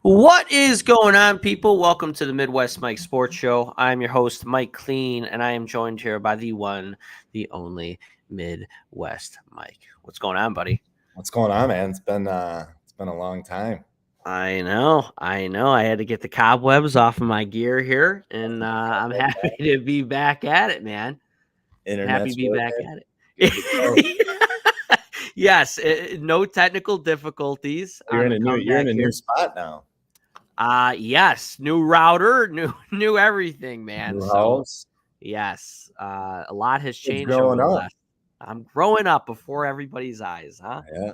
What is going on, people? Welcome to the Midwest Mike Sports Show. I'm your host, Mike Klean, and I am joined here by the one, the only Midwest Mike. What's going on, buddy? What's going on, man? It's been a long time. I know. I had to get the cobwebs off of my gear here, and I'm happy to be back at it, man. Happy to Internet's be back working. at Good to go. it. Yes, no technical difficulties You're on in the a comeback new here. spot now. Yes, new router, new everything, man. New So house. yes, a lot has It's changed over growing the up. last. I'm growing up before everybody's eyes, huh? Yeah.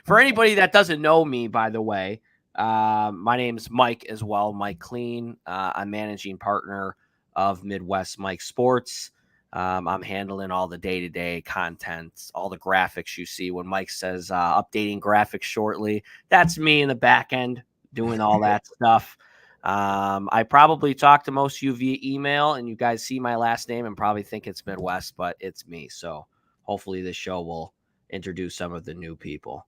For anybody that doesn't know me, by the way, my name's Mike as well, Mike Klean. I'm managing partner of Midwest Mike Sports. I'm handling all the day-to-day content, all the graphics you see when Mike says updating graphics shortly. That's me in the back end doing all that stuff. I probably talk to most of you via email, and you guys see my last name and probably think it's Midwest, but it's me. So hopefully this show will introduce some of the new people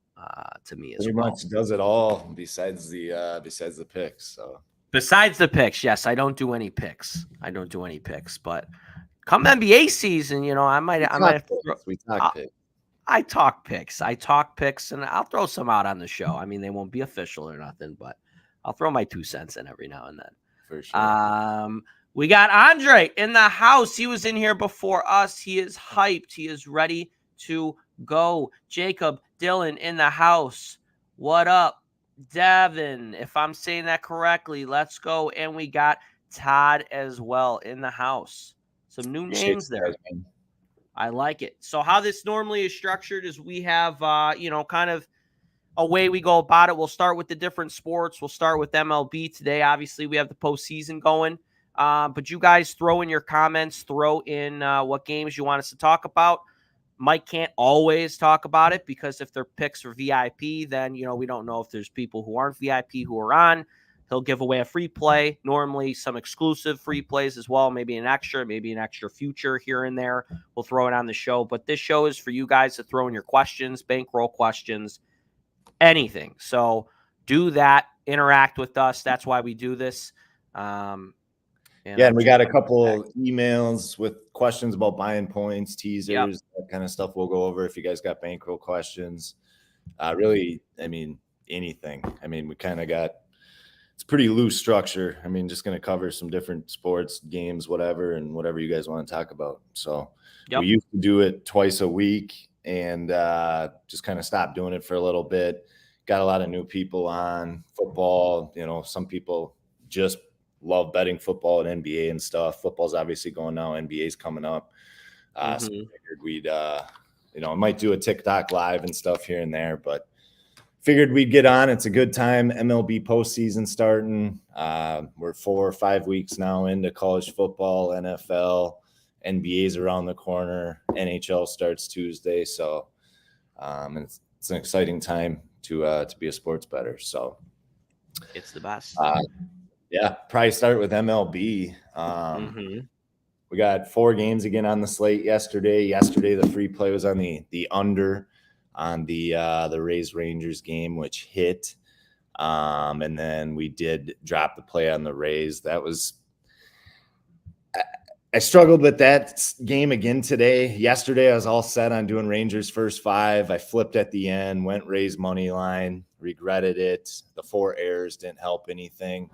to me as Pretty well. much does it all besides the picks. So Besides the picks, yes, I don't do any picks. But come NBA season, I might have to throw. We talk I, picks I talk picks. And I'll throw some out on the show. I mean, they won't be official or nothing, but I'll throw my 2 cents in every now and then. for sure. We got Andre in the house. He was in here before us. He is hyped. He is ready to go. Jacob Dillon in the house. What up, Devin? If I'm saying that correctly, let's go. And we got Todd as well in the house. Some new Appreciate names you there. guys, man. I like it. So how this normally is structured is we have, kind of a way we go about it. We'll start with the different sports. We'll start with MLB today. Obviously, we have the postseason going. But you guys throw in your comments, throw in what games you want us to talk about. Mike can't always talk about it because if their picks are VIP, then, we don't know if there's people who aren't VIP who are on. He'll give away a free play, normally some exclusive free plays as well, maybe an extra future here and there. We'll throw it on the show. But this show is for you guys to throw in your questions, bankroll questions, anything. So do that, interact with us. That's why we do this. And we got a couple emails with questions about buying points, teasers, that kind of stuff we'll go over if you guys got bankroll questions. Really, I mean, anything. I mean, we kind of got it's pretty loose structure. I mean, just going to cover some different sports, games, whatever, and whatever you guys want to talk about. So we used to do it twice a week and just kind of stopped doing it for a little bit. Got a lot of new people on football. Some people just love betting football and NBA and stuff. Football's obviously going now. NBA's coming up. So we figured we'd, I might do a TikTok live and stuff here and there, but figured we'd get on. It's a good time. MLB postseason starting. We're 4 or 5 weeks now into college football, NFL, NBA's around the corner. NHL starts Tuesday. So it's an exciting time to be a sports bettor. So it's the best. Yeah, probably start with MLB. We got 4 games again on the slate yesterday. Yesterday, the free play was on the under on the Rays Rangers game, which hit. And then we did drop the play on the Rays. I struggled with that game again today. Yesterday, I was all set on doing Rangers first 5. I flipped at the end, went Rays money line, regretted it. The 4 errors didn't help anything.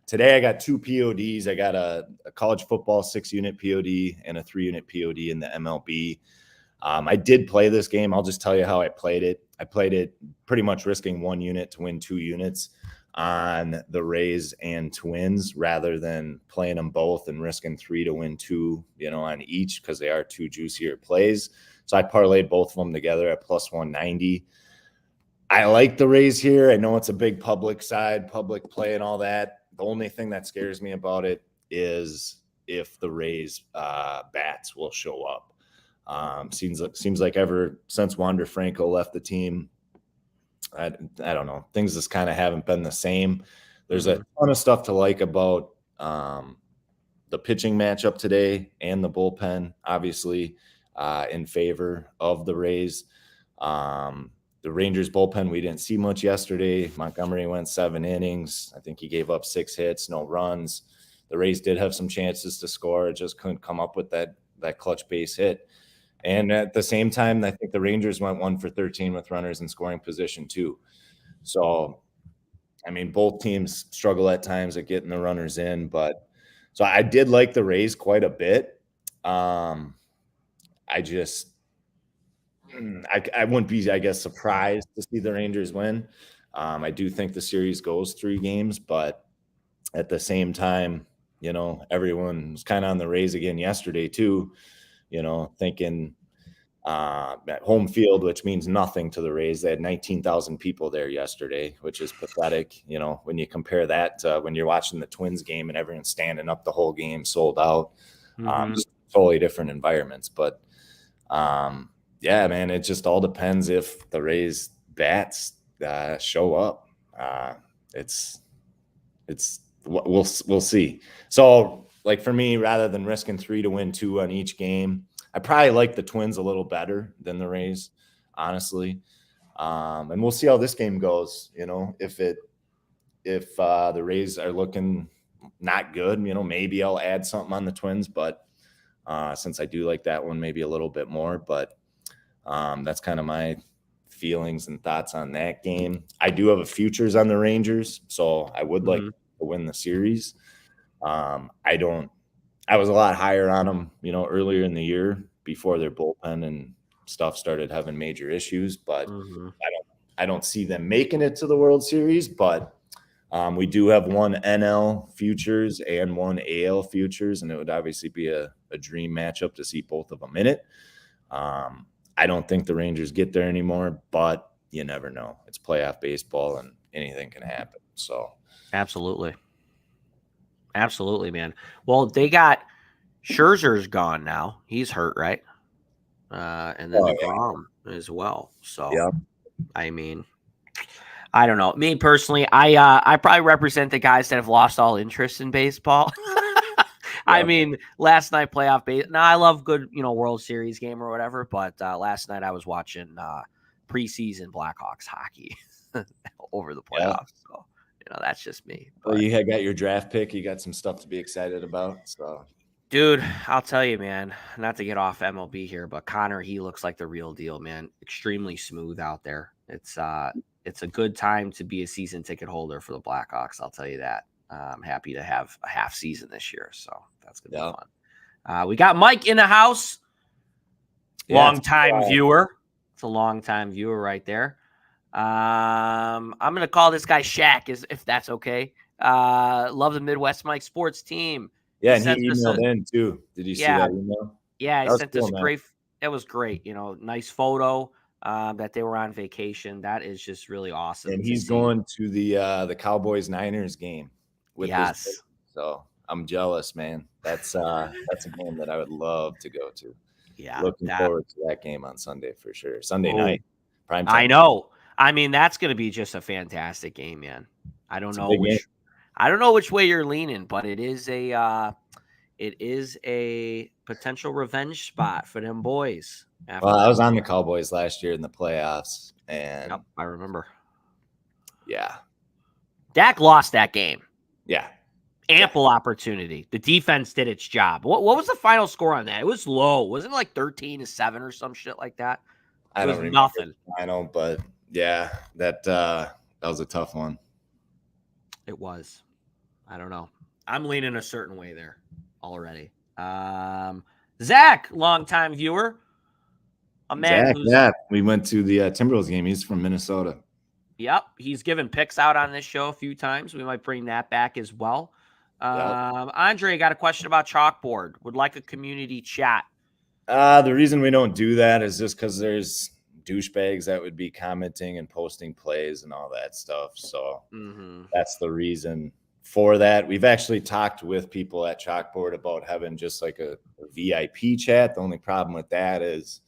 Today I got 2 PODs. I got a college football 6-unit POD and a 3-unit POD in the MLB. I did play this game. I'll just tell you how I played it. I played it pretty much risking 1 unit to win 2 units on the Rays and Twins rather than playing them both and risking 3 to win 2, on each because they are 2 juicier plays. So I parlayed both of them together at plus 190. I like the Rays here. I know it's a big public play and all that. The only thing that scares me about it is if the Rays bats will show up. Seems like ever since Wander Franco left the team, I don't know. Things just kind of haven't been the same. There's a ton of stuff to like about the pitching matchup today and the bullpen, obviously, in favor of the Rays. The Rangers bullpen, we didn't see much yesterday. Montgomery went 7 innings. I think he gave up 6 hits, no runs. The Rays did have some chances to score, just couldn't come up with that clutch base hit. And at the same time, I think the Rangers went 1 for 13 with runners in scoring position too. So, I mean, both teams struggle at times at getting the runners in, but so I did like the Rays quite a bit. I wouldn't be, I guess, surprised to see the Rangers win. I do think the series goes 3 games, but at the same time, everyone was kind of on the Rays again yesterday too, thinking at home field, which means nothing to the Rays. They had 19,000 people there yesterday, which is pathetic. When you compare that to when you're watching the Twins game and everyone's standing up the whole game, sold out, just totally different environments. But yeah, man, it just all depends if the Rays bats show up. We'll see. So, like for me, rather than risking 3 to win 2 on each game, I probably like the Twins a little better than the Rays, honestly. And we'll see how this game goes. If the Rays are looking not good, maybe I'll add something on the Twins. But since I do like that one maybe a little bit more, but that's kind of my feelings and thoughts on that game. I do have a futures on the Rangers, so I would like to win the series. I was a lot higher on them, earlier in the year before their bullpen and stuff started having major issues, but I don't see them making it to the World Series, but we do have one NL futures and one AL futures, and it would obviously be a dream matchup to see both of them in it. I don't think the Rangers get there anymore, but you never know. It's playoff baseball and anything can happen. So Absolutely, man. Well, they got Scherzer's gone now. He's hurt, right? And then DeGrom as well. So, yeah. I mean, I don't know. Me personally, I probably represent the guys that have lost all interest in baseball. I mean, last night playoff base. Now I love good, World Series game or whatever. But last night I was watching preseason Blackhawks hockey over the playoffs. Yeah. So that's just me. But well, you had got your draft pick. You got some stuff to be excited about. So, dude, I'll tell you, man. Not to get off MLB here, but Connor, he looks like the real deal, man. Extremely smooth out there. It's a good time to be a season ticket holder for the Blackhawks. I'll tell you that. I'm happy to have a half season this year, so that's gonna be fun. We got Mike in the house, long-time viewer. It's a long-time viewer right there. I'm gonna call this guy Shaq, if that's okay. Love the Midwest Mike Sports team. Yeah, and he emailed in too. Did you see that email? Yeah, he sent us great. It was great. Nice photo. That they were on vacation. That is just really awesome. And he's going to the Cowboys-Niners game. Yes. So I'm jealous, man. That's a game that I would love to go to. Yeah. Looking forward to that game on Sunday for sure. Sunday night. Prime time. I know. I mean, that's going to be just a fantastic game, man. I don't know which way you're leaning, but it is a potential revenge spot for them boys. Well, I was on the Cowboys last year in the playoffs, and I remember. Yeah. Dak lost that game. Yeah. Ample opportunity. The defense did its job. What was the final score on that? It was low. Wasn't it like 13-7 or some shit like that? I don't remember nothing. I know, but yeah, that was a tough one. It was. I don't know. I'm leaning a certain way there already. Zach, longtime viewer. A man we went to the Timberwolves game. He's from Minnesota. Yep. He's given picks out on this show a few times. We might bring that back as well. Andre, got a question about Chalkboard. Would like a community chat. The reason we don't do that is just because there's douchebags that would be commenting and posting plays and all that stuff. So that's the reason for that. We've actually talked with people at Chalkboard about having just like a VIP chat. The only problem with that is,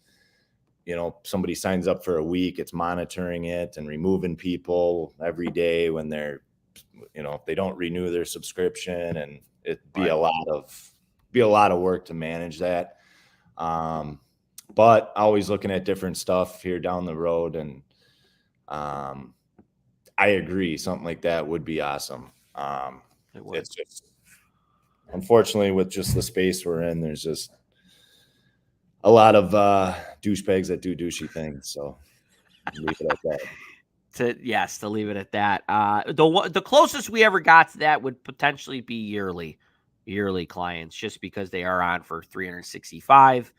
somebody signs up for a week, it's monitoring it and removing people every day when they're, if they don't renew their subscription, and it'd be a lot of work to manage that. But always looking at different stuff here down the road. And I agree. Something like that would be awesome. It's just, unfortunately, with just the space we're in, there's just a lot of douchebags that do douchey things. So leave it at that. To leave it at that. The closest we ever got to that would potentially be yearly clients, just because they are on for 365,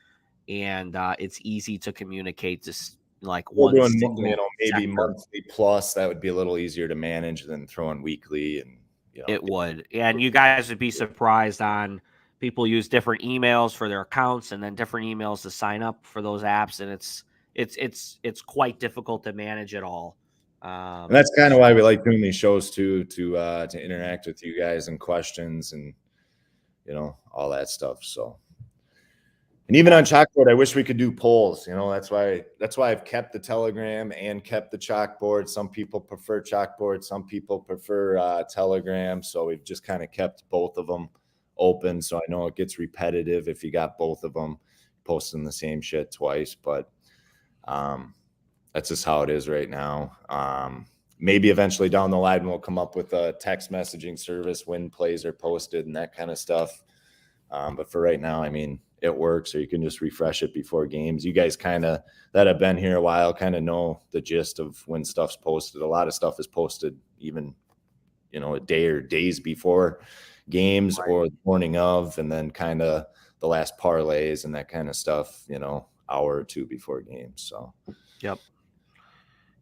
and it's easy to communicate just like We're one doing, single maybe sector. monthly plus. That would be a little easier to manage than throwing weekly, and It would, and you guys would be surprised on people use different emails for their accounts and then different emails to sign up for those apps, and it's quite difficult to manage it all. And that's kind of why we like doing these shows too, to interact with you guys and questions and all that stuff. So, and even on Chalkboard, I wish we could do polls. That's why I've kept the Telegram and kept the Chalkboard. Some people prefer Chalkboard, some people prefer Telegram. So we've just kind of kept both of them open. So I know it gets repetitive if you got both of them posting the same shit twice, but that's just how it is right now. Maybe eventually down the line we'll come up with a text messaging service when plays are posted and that kind of stuff. But for right now, I mean, it works, or you can just refresh it before games. You guys kind of, that have been here a while, kind of know the gist of when stuff's posted. A lot of stuff is posted even, a day or days before games, right, or the morning of, and then kind of the last parlays and that kind of stuff, hour or two before games. So,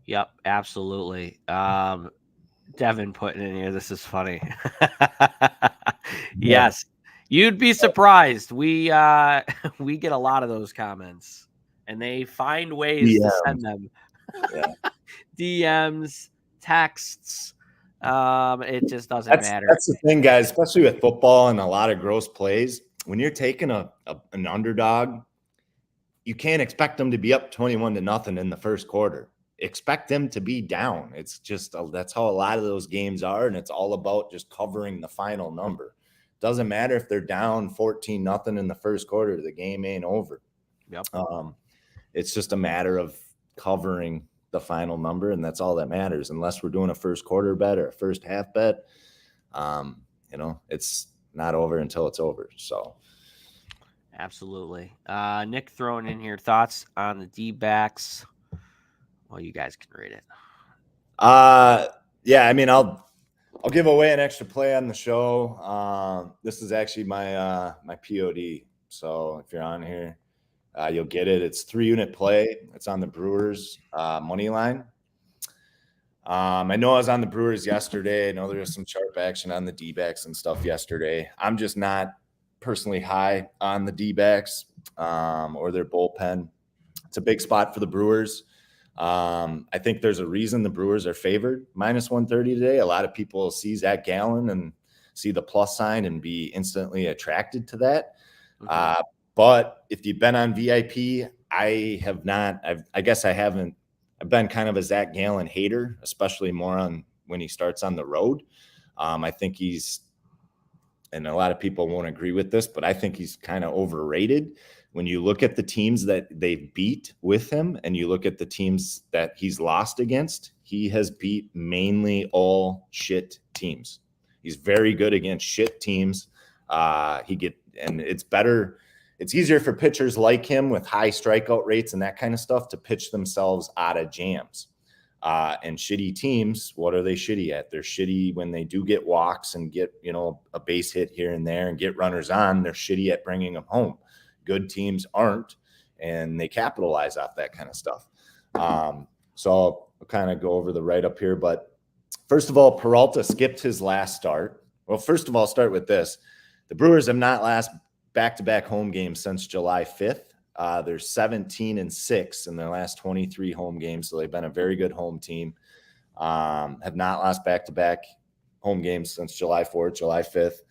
Yep, absolutely. Devin putting in here, this is funny. Yes. You'd be surprised. We get a lot of those comments, and they find ways to send them. DMs, texts. It just doesn't matter. That's the thing, guys, especially with football and a lot of gross plays. When you're taking an underdog, you can't expect them to be up 21-0 in the first quarter. Expect them to be down. It's just that's how a lot of those games are, and it's all about just covering the final number. Doesn't matter if they're down 14-0 in the first quarter, the game ain't over. Yep. It's just a matter of covering the final number, and that's all that matters. Unless we're doing a first quarter bet or a first half bet, it's not over until it's over. So absolutely. Nick throwing in here thoughts on the D-backs. Well, you guys can read it. Yeah, I mean, I'll give away an extra play on the show. This is actually my POD. So if you're on here, you'll get it. It's 3-unit play. It's on the Brewers money line. I know I was on the Brewers yesterday. I know there was some sharp action on the D-backs and stuff yesterday. I'm just not personally high on the D-backs or their bullpen. It's a big spot for the Brewers. I think there's a reason the Brewers are favored -130 today. A lot of people see Zach Gallen and see the plus sign and be instantly attracted to that. Mm-hmm. But if you've been on VIP, I have not. I guess I haven't. I've been kind of a Zach Gallen hater, especially more on when he starts on the road. I think and a lot of people won't agree with this, but I think he's kind of overrated. When you look at the teams that they've beat with him and you look at the teams that he's lost against, he has beat mainly all shit teams. He's very good against shit teams. And it's better. It's easier for pitchers like him with high strikeout rates and that kind of stuff to pitch themselves out of jams. And shitty teams, what are they shitty at? They're shitty when they do get walks and get, a base hit here and there and get runners on. They're shitty at bringing them home. Good teams aren't, and they capitalize off that kind of stuff. So I'll kind of go over the write-up here. But first of all, Peralta skipped his last start. Well, first of all, I'll start with this. The Brewers have not lost back-to-back home games since July 5th. They're 17-6 in their last 23 home games, so they've been a very good home team. Have not lost back-to-back home games since July 4th, July 5th.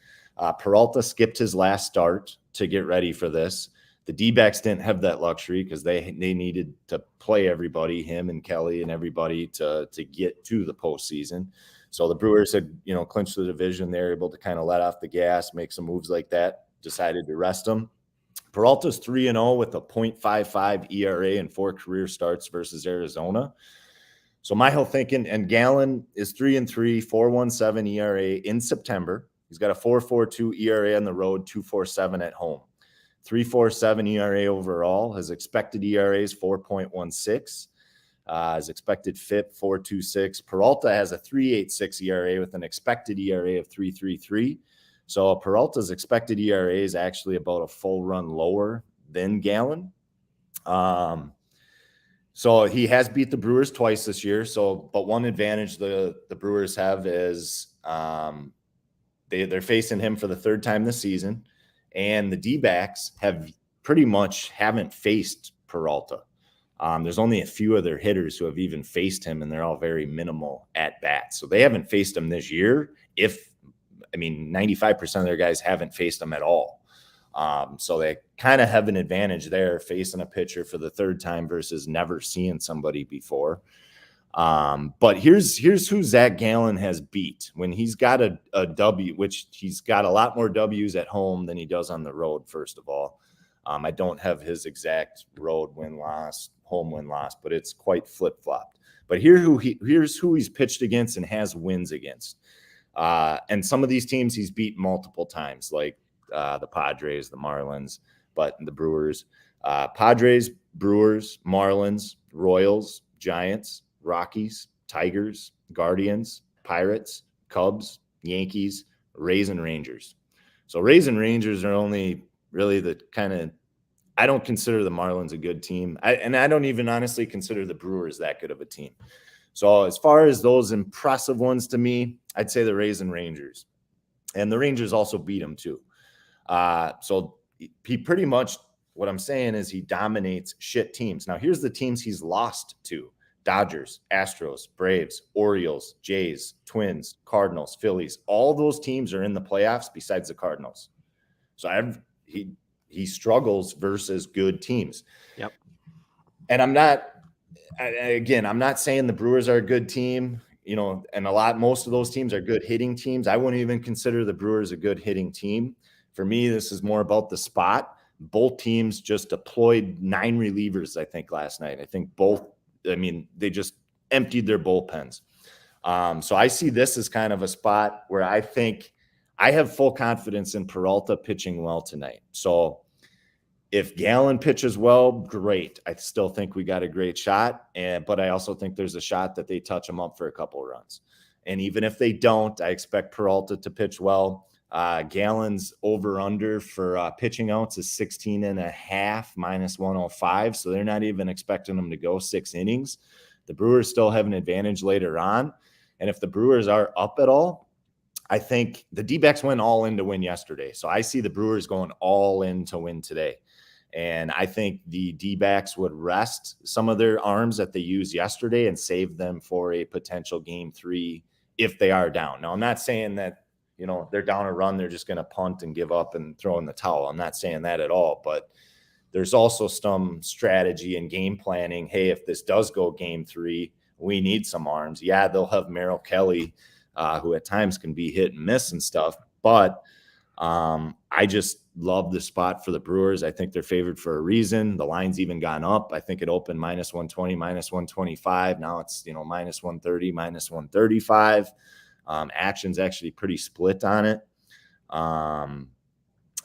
Peralta skipped his last start to get ready for this. The D-backs didn't have that luxury because they needed to play everybody, him and Kelly and everybody, to get to the postseason. So the Brewers had, clinched the division. They're able to kind of let off the gas, make some moves like that, decided to rest them. Peralta's 3-0 with a .55 ERA and 4 career starts versus Arizona. So my whole thinking, and Gallon is 3-3, 4.17 ERA in September. He's got a 4.42 ERA on the road, 2.47 at home. 3.47 ERA overall. His expected ERA is 4.16. His expected FIP 4.26. Peralta has a 3.86 ERA with an expected ERA of 3.33. So Peralta's expected ERA is actually about a full run lower than Gallon. So he has beat the Brewers twice this year. But one advantage the Brewers have is they're facing him for the third time this season, and the D-backs haven't faced Peralta. There's only a few of their hitters who have even faced him, and they're all very minimal at bats. So they haven't faced him this year. 95% of their guys haven't faced him at all. So they kind of have an advantage there facing a pitcher for the third time versus never seeing somebody before. But here's who Zach Gallen has beat when he's got a W, which he's got a lot more W's at home than he does on the road, first of all. I don't have his exact road win-loss, home win-loss, but it's quite flip-flopped. But here's who he's pitched against and has wins against. And some of these teams he's beat multiple times, like the Padres, the Marlins, but the Brewers. Padres, Brewers, Marlins, Royals, Giants, Rockies, Tigers, Guardians, Pirates, Cubs, Yankees, Rays, and Rangers. So Rays and Rangers are only really the kind of – I don't consider the Marlins a good team. I don't even honestly consider the Brewers that good of a team. So as far as those impressive ones to me, I'd say the Rays and Rangers. And the Rangers also beat them too. So he pretty much – what I'm saying is he dominates shit teams. Now here's the teams he's lost to. Dodgers, Astros, Braves, Orioles, Jays, Twins, Cardinals, Phillies. All those teams are in the playoffs besides the Cardinals. So he struggles versus good teams. Yep. And I'm not saying the Brewers are a good team, and most of those teams are good hitting teams. I wouldn't even consider the Brewers a good hitting team. For me, this is more about the spot. Both teams just deployed 9 relievers, I think, last night. They just emptied their bullpens. So I see this as kind of a spot where I think I have full confidence in Peralta pitching well tonight. So if Gallen pitches well, great. I still think we got a great shot. But I also think there's a shot that they touch him up for a couple of runs. And even if they don't, I expect Peralta to pitch well. Gallen's over-under for pitching outs is 16.5, minus 105. So they're not even expecting him to go 6 innings. The Brewers still have an advantage later on. And if the Brewers are up at all, I think the D-backs went all in to win yesterday. So I see the Brewers going all in to win today. And I think the D-backs would rest some of their arms that they used yesterday and save them for a potential game 3 if they are down. Now, I'm not saying that, they're down a run, they're just going to punt and give up and throw in the towel. I'm not saying that at all, but there's also some strategy and game planning. Hey, if this does go game 3, we need some arms. Yeah, they'll have Merrill Kelly, who at times can be hit and miss and stuff, but I just love the spot for the Brewers. I think they're favored for a reason. The line's even gone up. I think it opened minus 120, minus 125. Now it's, minus 130, minus 135. Action's actually pretty split on it.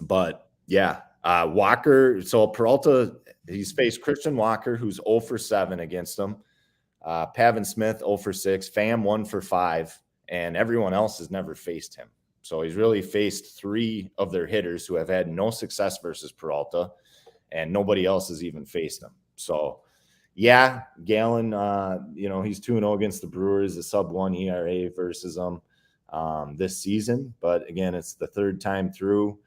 But yeah, Walker. So Peralta, he's faced Christian Walker, who's 0 for 7 against him. Pavin Smith, 0 for 6. Pham, 1 for 5. And everyone else has never faced him. So he's really faced 3 of their hitters who have had no success versus Peralta, and nobody else has even faced him. So, yeah, Gallen, he's 2-0 against the Brewers, a sub-1 ERA versus them this season. But, again, it's the third time through.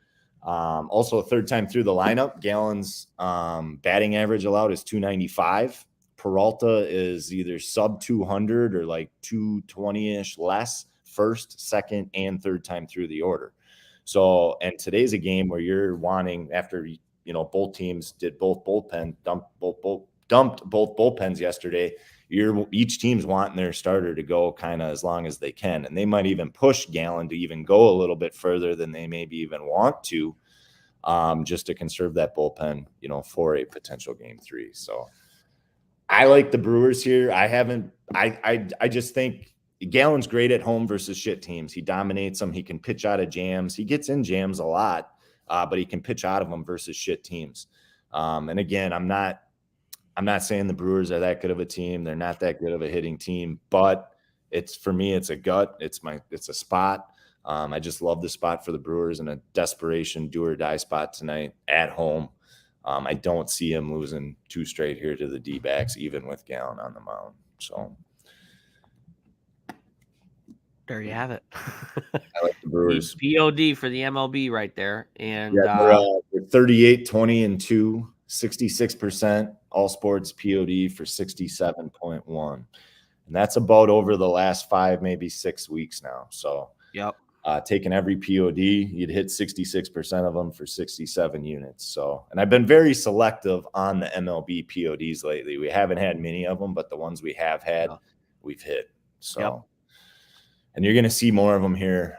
Also, a third time through the lineup. Gallen's batting average allowed is 295. Peralta is either sub-200 or like 220-ish less. First, second, and third time through the order. So, and today's a game where you're wanting, after both teams did dumped both bullpens yesterday. Each team's wanting their starter to go kind of as long as they can, and they might even push Gallen to even go a little bit further than they maybe even want to, just to conserve that bullpen, for a potential game 3. So, I like the Brewers here. I haven't I just think Gallen's great at home versus shit teams. He dominates them. He can pitch out of jams. He gets in jams a lot, but he can pitch out of them versus shit teams. And again, I'm not saying the Brewers are that good of a team. They're not that good of a hitting team, but for me, it's a gut. It's a spot. I just love the spot for the Brewers in a desperation do or die spot tonight at home. I don't see him losing 2 straight here to the D-backs, even with Gallen on the mound. So there you have it. I like the Brewers. POD for the MLB right there. And they're 38, 20, and 2, 66%. All sports POD for 67.1. And that's about over the last 5, maybe 6 weeks now. So yep. Taking every POD, you'd hit 66% of them for 67 units. So, and I've been very selective on the MLB PODs lately. We haven't had many of them, but the ones we have had, we've hit. So, and you're going to see more of them here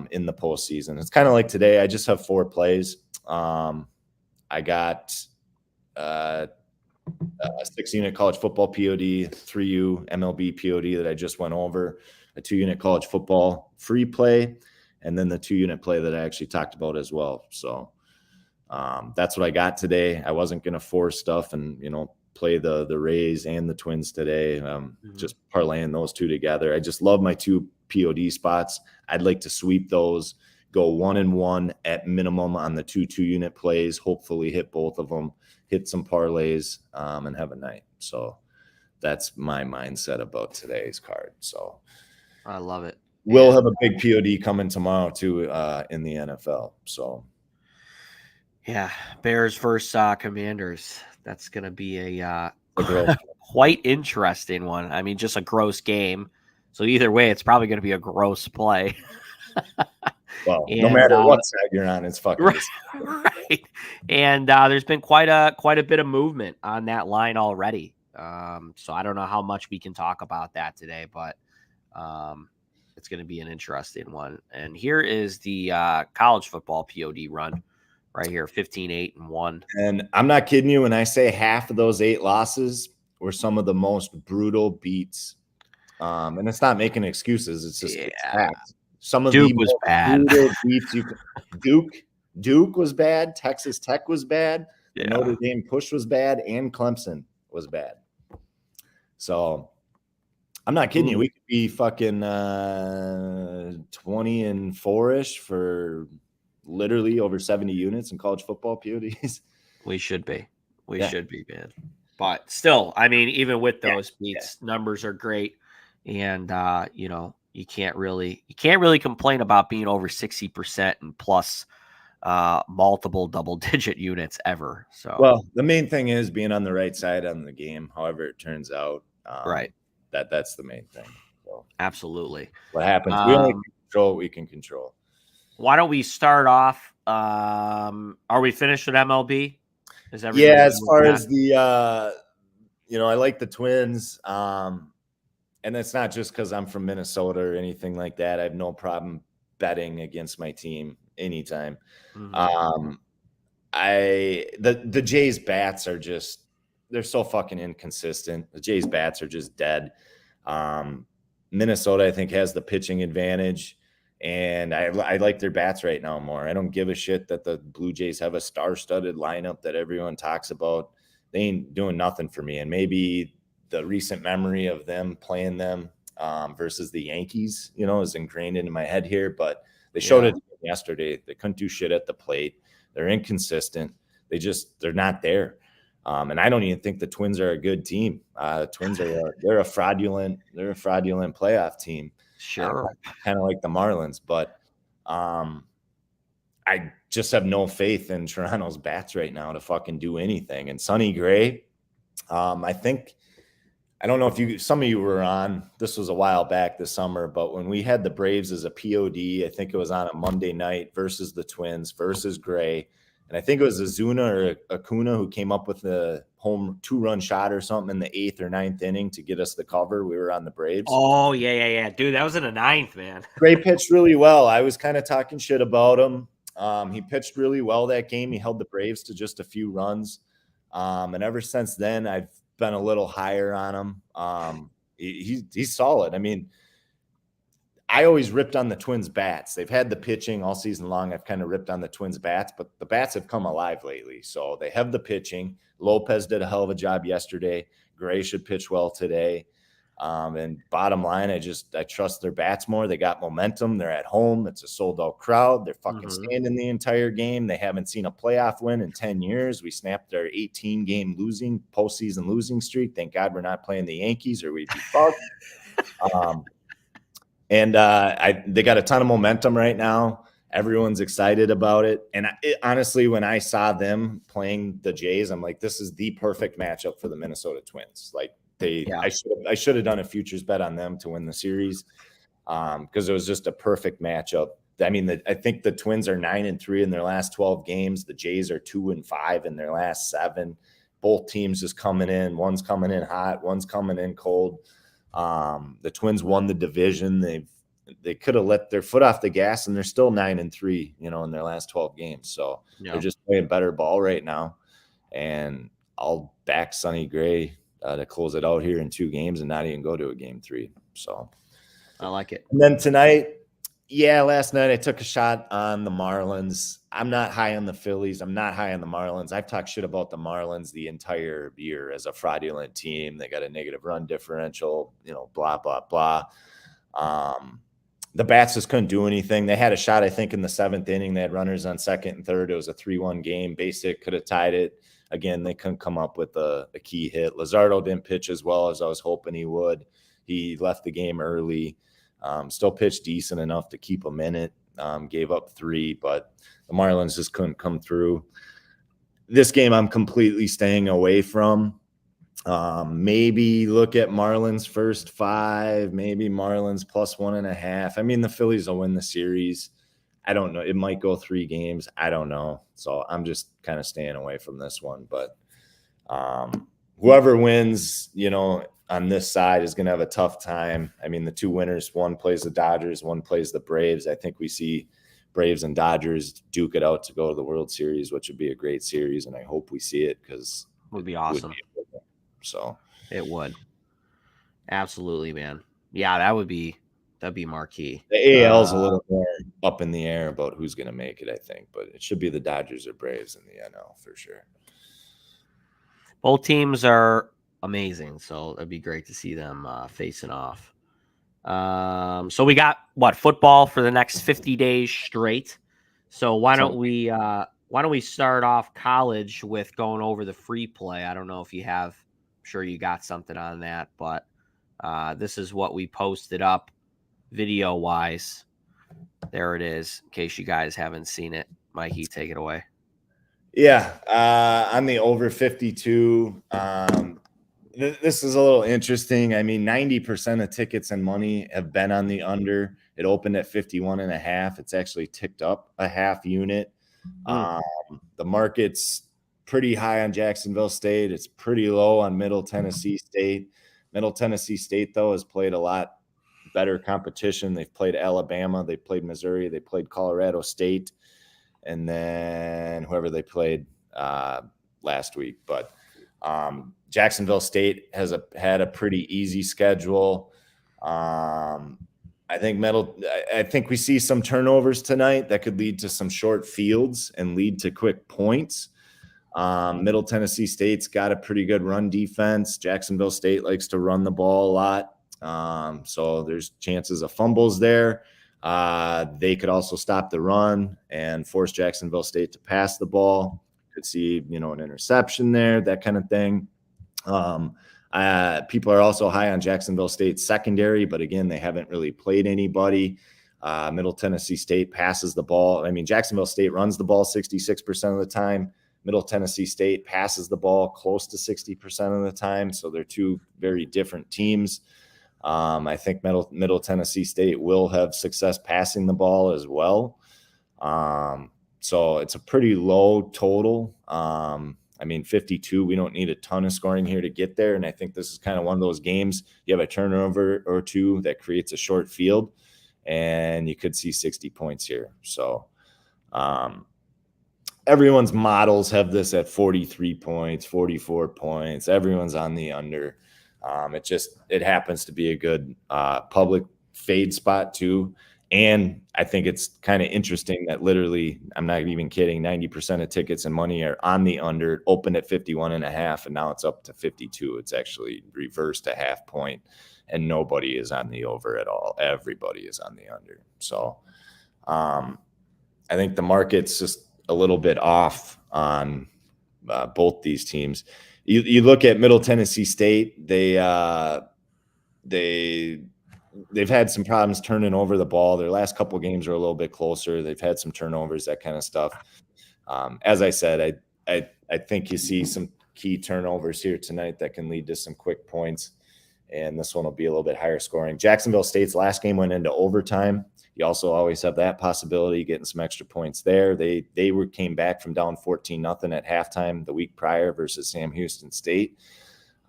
in the postseason. It's kind of like today. I just have 4 plays. I got a 6-unit college football POD, 3U MLB POD that I just went over, a 2-unit college football free play, and then the 2-unit play that I actually talked about as well. So that's what I got today. I wasn't going to force stuff and, play the Rays and the Twins today. Just parlaying those 2 together. I just love my 2 POD spots. I'd like to sweep those, go 1-1 at minimum on the 2-unit plays, hopefully hit both of them, hit some parlays, and have a night. So that's my mindset about today's card. So I love it. We'll have a big POD coming tomorrow too in the NFL. So yeah, Bears versus Commanders. That's going to be a quite interesting one. I mean, just a gross game. So either way, it's probably going to be a gross play. Well, no matter what side you're on, it's fucking right. And there's been quite a bit of movement on that line already. So I don't know how much we can talk about that today, but it's going to be an interesting one. And here is the college football POD run right here, 15-8-1. And I'm not kidding you when I say half of those 8 losses were some of the most brutal beats. And it's not making excuses. It's just it's fact. Some of Duke the was bad. Beats Duke was bad. Texas Tech was bad. Yeah. Notre Dame push was bad, and Clemson was bad. So I'm not kidding you. We could be fucking 20-4-ish for literally over 70 units in college football PODs. We should be. We should be, man. But still, I mean, even with those beats, numbers are great, and you can't really complain about being over 60% and plus multiple double-digit units ever. So, well, the main thing is being on the right side on the game, however it turns out. Right. That's the main thing. So, absolutely. What happens? We only control what we can control. Why don't we start off? Are we finished with MLB? Is everything? Yeah, as far as the, I like the Twins. And it's not just because I'm from Minnesota or anything like that. I have no problem betting against my team anytime. Mm-hmm. The Jays bats are just, they're so fucking inconsistent. The Jays bats are just dead. Minnesota, I think, has the pitching advantage, and I like their bats right now more. I don't give a shit that the Blue Jays have a star-studded lineup that everyone talks about. They ain't doing nothing for me. And maybe the recent memory of them playing them versus the Yankees, is ingrained into my head here. But they showed it yesterday. They couldn't do shit at the plate. They're inconsistent. They're not there. And I don't even think the Twins are a good team. The Twins they're a fraudulent playoff team. Sure. Kind of like the Marlins, but I just have no faith in Toronto's bats right now to fucking do anything. And Sonny Gray, I don't know if some of you were on, this was a while back this summer, but when we had the Braves as a POD, I think it was on a Monday night versus the Twins versus Gray. And I think it was Azuna or Acuna who came up with the home 2-run shot or something in the 8th or 9th inning to get us the cover. We were on the Braves. Oh, yeah. Dude, that was in the 9th, man. Gray pitched really well. I was kind of talking shit about him. He pitched really well that game. He held the Braves to just a few runs. And ever since then, I've been a little higher on him. he's solid. I mean, I always ripped on the Twins bats. They've had the pitching all season long. I've kind of ripped on the Twins bats, but the bats have come alive lately. So they have the pitching. Lopez did a hell of a job yesterday. Gray should pitch well today. And bottom line, I trust their bats more. They got momentum. They're at home. It's a sold out crowd. They're fucking standing the entire game. They haven't seen a playoff win in 10 years. We snapped our 18-game postseason losing streak. Thank God we're not playing the Yankees or we'd be fucked. And they got a ton of momentum right now. Everyone's excited about it. And honestly, when I saw them playing the Jays, I'm like, this is the perfect matchup for the Minnesota Twins. Like I should have done a futures bet on them to win the series because it was just a perfect matchup. I mean, I think the Twins are 9-3 in their last 12 games. The Jays are 2-5 in their last 7. Both teams just coming in. One's coming in hot. One's coming in cold. The Twins won the division. They could have let their foot off the gas, and they're still 9-3, in their last 12 games. So they're just playing better ball right now. And I'll back Sonny Gray to close it out here in 2 games and not even go to a game 3. So I like it. And then tonight, last night I took a shot on the Marlins. I'm not high on the Phillies. I'm not high on the Marlins. I've talked shit about the Marlins the entire year as a fraudulent team. They got a negative run differential, blah, blah, blah. The bats just couldn't do anything. They had a shot, I think, in the 7th inning. They had runners on 2nd and 3rd. It was a 3-1 game. Basic could have tied it. Again, they couldn't come up with a key hit. Luzardo didn't pitch as well as I was hoping he would. He left the game early. Still pitched decent enough to keep him in it. Gave up 3, but the Marlins just couldn't come through. This game I'm completely staying away from. Maybe look at Marlins first 5, maybe Marlins plus 1.5. I mean, the Phillies will win the series. I don't know. It might go 3 games. I don't know. So I'm just kind of staying away from this one. But whoever wins, on this side is going to have a tough time. I mean, the 2 winners, one plays the Dodgers, one plays the Braves. I think we see Braves and Dodgers duke it out to go to the World Series, which would be a great series, and I hope we see it because it would be awesome. So it would. Absolutely, man. Yeah, that'd be marquee. The AL's a little more up in the air about who's going to make it, I think, but it should be the Dodgers or Braves in the NL for sure. Both teams are amazing, so it'd be great to see them facing off. So we got football for the next 50 days straight. So why don't we start off college with going over the free play? I don't know if you have. I'm sure you got something on that, but this is what we posted up video wise. There it is. In case you guys haven't seen it, Mikey, take it away. Yeah, on the over 52. This is a little interesting. I mean, 90% of tickets and money have been on the under. It opened at 51.5. It's actually ticked up a half unit. The market's pretty high on Jacksonville State. It's pretty low on Middle Tennessee State. Middle Tennessee State, though, has played a lot better competition. They've played Alabama. They played Missouri. They played Colorado State. And then whoever they played last week. But Jacksonville State has had a pretty easy schedule. I think we see some turnovers tonight that could lead to some short fields and lead to quick points. Middle Tennessee State's got a pretty good run defense. Jacksonville State likes to run the ball a lot. So there's chances of fumbles there. They could also stop the run and force Jacksonville State to pass the ball. Could see, an interception there, that kind of thing. People are also high on Jacksonville State secondary, but again, they haven't really played anybody. Middle Tennessee State passes the ball. I mean, Jacksonville State runs the ball 66% of the time. Middle Tennessee State passes the ball close to 60% of the time. So they're 2 very different teams. I think Middle Tennessee State will have success passing the ball as well. So it's a pretty low total. 52, we don't need a ton of scoring here to get there. And I think this is kind of one of those games. You have a turnover or 2 that creates a short field, and you could see 60 points here. So everyone's models have this at 43 points, 44 points. Everyone's on the under. It happens to be a good public fade spot too. And I think it's kind of interesting that literally, I'm not even kidding, 90% of tickets and money are on the under, opened at 51.5, and now it's up to 52. It's actually reversed a half point, and nobody is on the over at all. Everybody is on the under. So I think the market's just a little bit off on both these teams. You look at Middle Tennessee State, they've had some problems turning over the ball. Their last couple of games are a little bit closer. They've had some turnovers, that kind of stuff. As I said, I think you see some key turnovers here tonight that can lead to some quick points, and this one will be a little bit higher scoring. Jacksonville State's last game went into overtime. You also always have that possibility, getting some extra points there. They came back from down 14-0 at halftime the week prior versus Sam Houston State.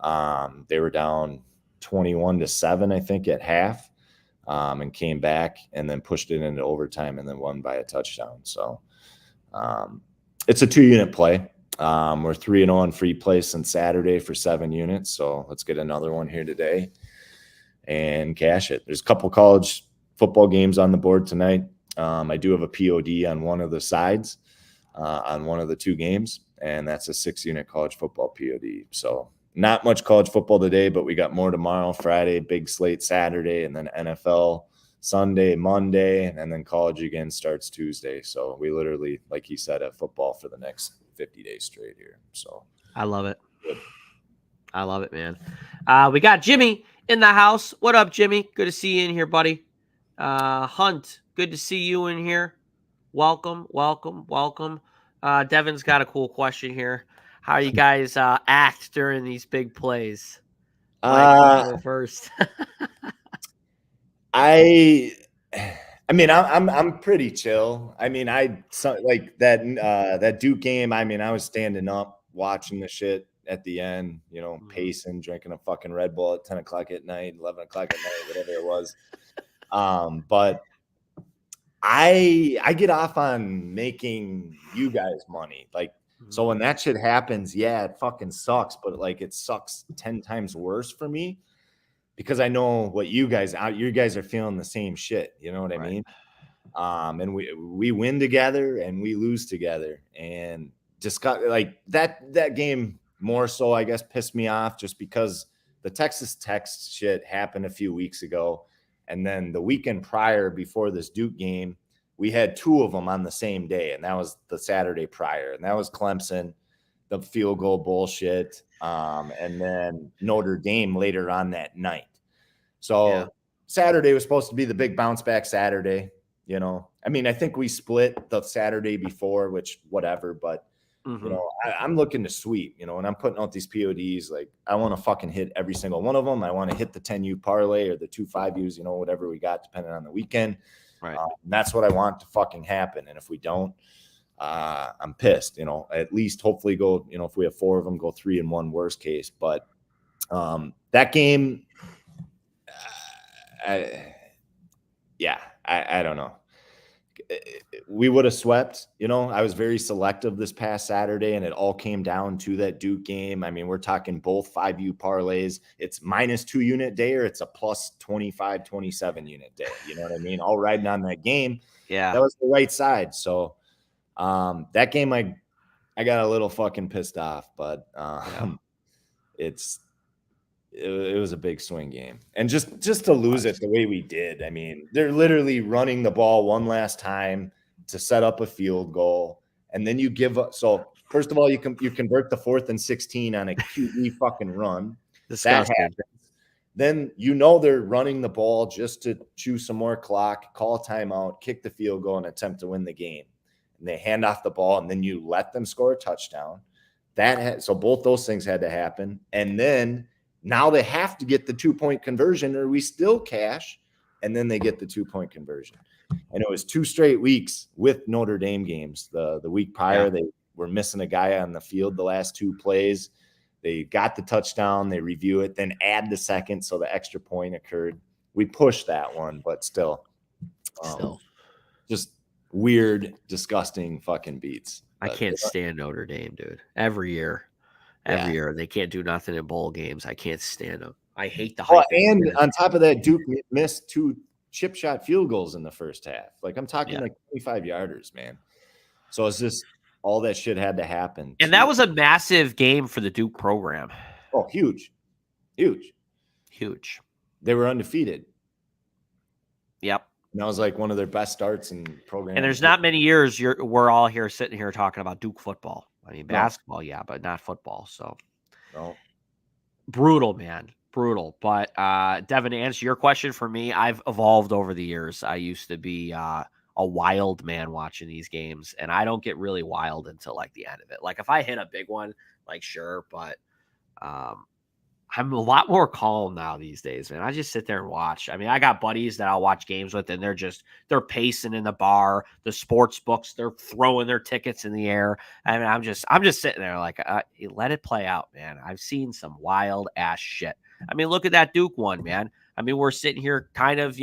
They were down 21-7, I think, at half, and came back and then pushed it into overtime and then won by a touchdown. So it's a 2-unit play. We're 3-0 on free play since Saturday for 7 units. So let's get another one here today and cash it. There's a couple college football games on the board tonight. I do have a POD on one of the sides on one of the 2 games, and that's a 6-unit college football POD. So not much college football today, but we got more tomorrow, Friday, big slate Saturday, and then NFL Sunday, Monday, and then college again starts Tuesday. So we literally, like he said, have football for the next 50 days straight here. So I love it. Good. I love it, man. We got Jimmy in the house. What up, Jimmy? Good to see you in here, buddy. Hunt, good to see you in here. Welcome. Devin's got a cool question here. How you guys act during these big plays? Mike, go first. I mean, I'm pretty chill. I mean, like that Duke game. I mean, I was standing up watching the shit at the end, pacing, drinking a fucking Red Bull at 10 o'clock at night, 11 o'clock at night, whatever it was. But I get off on making you guys money. Like, so when that shit happens, yeah, it fucking sucks, but like it sucks 10 times worse for me because I know what you guys are feeling the same shit. You know what I mean? And we win together and we lose together, and just got like that game more so, I guess, pissed me off just because the Texas Tech shit happened a few weeks ago. And then the weekend prior, before this Duke game, we had 2 of them on the same day, and that was the Saturday prior, and that was Clemson, the field goal bullshit, and then Notre Dame later on that night. So Saturday was supposed to be the big bounce back Saturday. I mean, I think we split the Saturday before, which whatever, but I'm looking to sweep, and I'm putting out these PODs. Like, I want to fucking hit every single one of them. I want to hit the 10U parlay or the 2-5Us, whatever we got, depending on the weekend. Right. That's what I want to fucking happen. And if we don't, I'm pissed, at least hopefully go, if we have 4 of them, go 3-1 worst case. But that game, I don't know. We would have swept, I was very selective this past Saturday, and it all came down to that Duke game. I mean, we're talking both 5U parlays. It's -2 unit day, or it's a plus 25, 27 unit day. You know what I mean? All riding on that game. Yeah. That was the right side. So that game, I got a little fucking pissed off, but it was a big swing game. And just to lose it the way we did. I mean, they're literally running the ball one last time to set up a field goal. And then you give up. So first of all, you convert the 4th and 16 on a QB fucking run. Disgusting. That happens. Then they're running the ball just to chew some more clock, call a timeout, kick the field goal, and attempt to win the game. And they hand off the ball, and then you let them score a touchdown. So both those things had to happen. And then now they have to get the 2-point conversion, or we still cash, and then they get the 2-point conversion. And it was 2 straight weeks with Notre Dame games. The week prior, they were missing a guy on the field the last 2 plays. They got the touchdown, they review it, then add the second, so the extra point occurred. We pushed that one, but still. Just weird, disgusting fucking beats. I can't stand Notre Dame, dude. Every year. They can't do nothing in bowl games. I can't stand them. I hate the Oh, hype. and on top of that, Duke missed 2 chip shot field goals in the first half. Like, I'm talking like 25-yarders, man. So it's just all that shit had to happen. And that was a massive game for the Duke program. Oh, huge. They were undefeated. Yep. And that was like one of their best starts in program. And there's not many years we're all here sitting here talking about Duke football. I mean, basketball, yeah, but not football. So brutal, man. Brutal. But Devin, to answer your question, for me, I've evolved over the years. I used to be a wild man watching these games, and I don't get really wild until like the end of it. Like if I hit a big one, like sure, but I'm a lot more calm now these days, man. I just sit there and watch. I mean, I got buddies that I'll watch games with, and they're pacing in the bar, the sports books, they're throwing their tickets in the air. I mean, I'm just sitting there like, let it play out, man. I've seen some wild ass shit. I mean, look at that Duke one, man. I mean, we're sitting here kind of,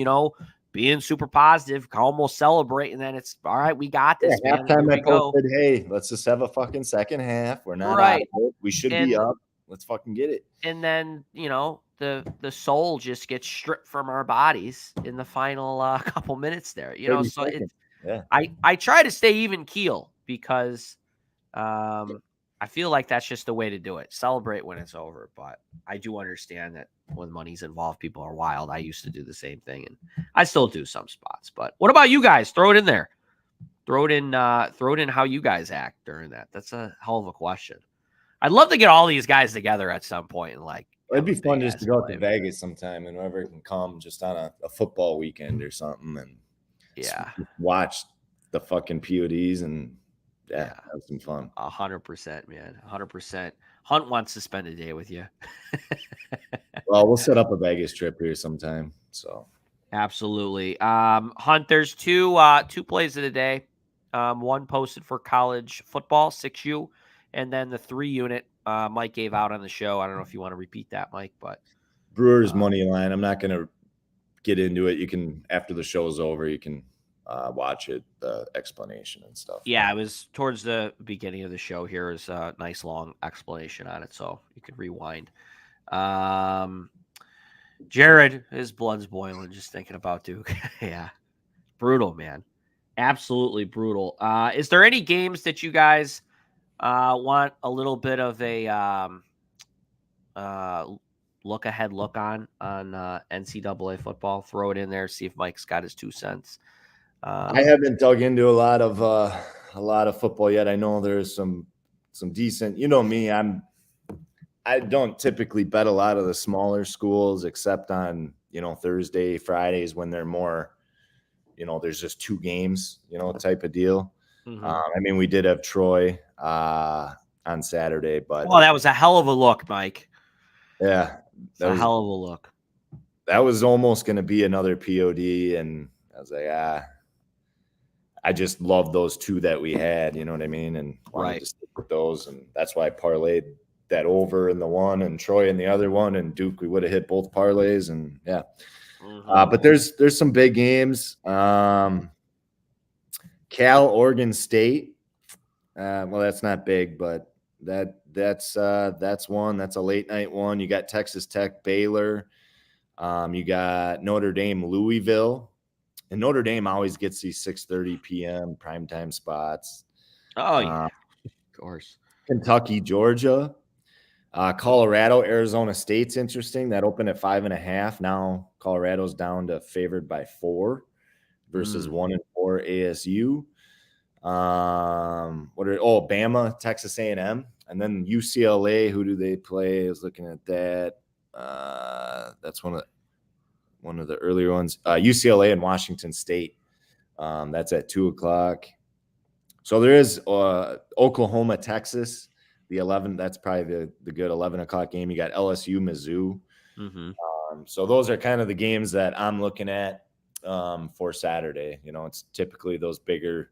being super positive, almost celebrating. And then it's all right. We got this, man. Halftime, I posted, hey, let's just have a fucking second half. We're not out of it. We should be up. Let's fucking get it. And then, the soul just gets stripped from our bodies in the final couple minutes there. So I try to stay even keel because I feel like that's just the way to do it. Celebrate when it's over. But I do understand that when money's involved, people are wild. I used to do the same thing, and I still do some spots. But what about you guys? Throw it in there. Throw it in how you guys act during that. That's a hell of a question. I'd love to get all these guys together at some point and it'd be fun just to go out to Vegas sometime and whoever can come just on a football weekend or something and watch the fucking PODs and have some fun. 100%, man. 100%. Hunt wants to spend a day with you. Well, we'll set up a Vegas trip here sometime. So absolutely. Hunt, there's two plays of the day. One posted for college football, 6U, and then the 3 unit Mike gave out on the show. I don't know if you want to repeat that, Mike, but Brewers money line. I'm not going to get into it. You can, after the show's over, you can watch it, the explanation and stuff. Yeah, it was towards the beginning of the show. Here is a nice long explanation on it, so you could rewind. Jared, his blood's boiling just thinking about Duke. Yeah, brutal, man. Absolutely brutal. Is there any games that you guys want a little bit of a look on NCAA football? Throw it in there. See if Mike's got his 2 cents. I haven't dug into a lot of football yet. I know there's some decent. You know me, I don't typically bet a lot of the smaller schools except on Thursday, Fridays when they're more. There's just 2 games, type of deal. Mm-hmm. I mean, we did have Troy on Saturday, but that was a hell of a look, Mike. Yeah, that was a hell of a look. That was almost going to be another POD, and I was like, I just love those 2 that we had. You know what I mean? And wanted to stick with those, and that's why I parlayed that over in the one and Troy in the other one, and Duke. We would have hit both parlays, and yeah. Mm-hmm. But there's some big games. Cal, Oregon State. Well, that's not big, but that's one. That's a late night one. You got Texas Tech, Baylor. You got Notre Dame, Louisville, and Notre Dame always gets these 6:30 p.m. primetime spots. Oh yeah, of course. Kentucky, Georgia. Colorado, Arizona State's interesting. That opened at 5.5. Now Colorado's down to favored by 4 versus 1-4 ASU. Bama, Texas A&M, and then UCLA. Who do they play? I was looking at that. That's one of the earlier ones. UCLA and Washington State. That's at 2:00. So there is Oklahoma, Texas. The 11, that's probably the good 11 o'clock game. You got LSU, Mizzou. Mm-hmm. So those are kind of the games that I'm looking at for Saturday. It's typically those bigger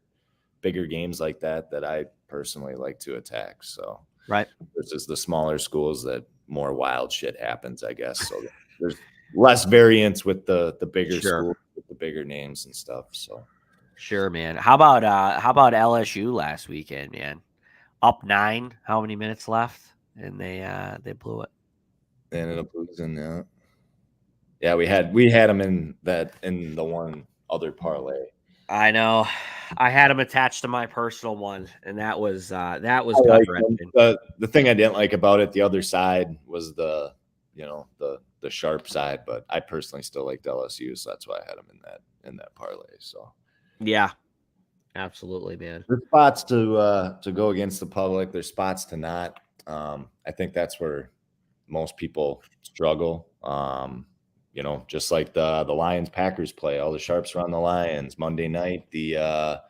games like that I personally like to attack. So versus the smaller schools that more wild shit happens, I guess. So there's less variance with the bigger schools with the bigger names and stuff. So sure, man. How about LSU last weekend, man? Up 9, how many minutes left? And they blew it. They ended up losing, yeah. Yeah, we had them in the one other parlay. I know. I had them attached to my personal one, and that was I gut like them. wrenching. The thing I didn't like about it, the other side was the sharp side, but I personally still liked LSU, so that's why I had them in that parlay. So Yeah, absolutely, man. there's spots to go against the public. There's spots to not. I think that's where most people struggle. Just like the Lions Packers play, all the sharps are on the Lions. Monday night, the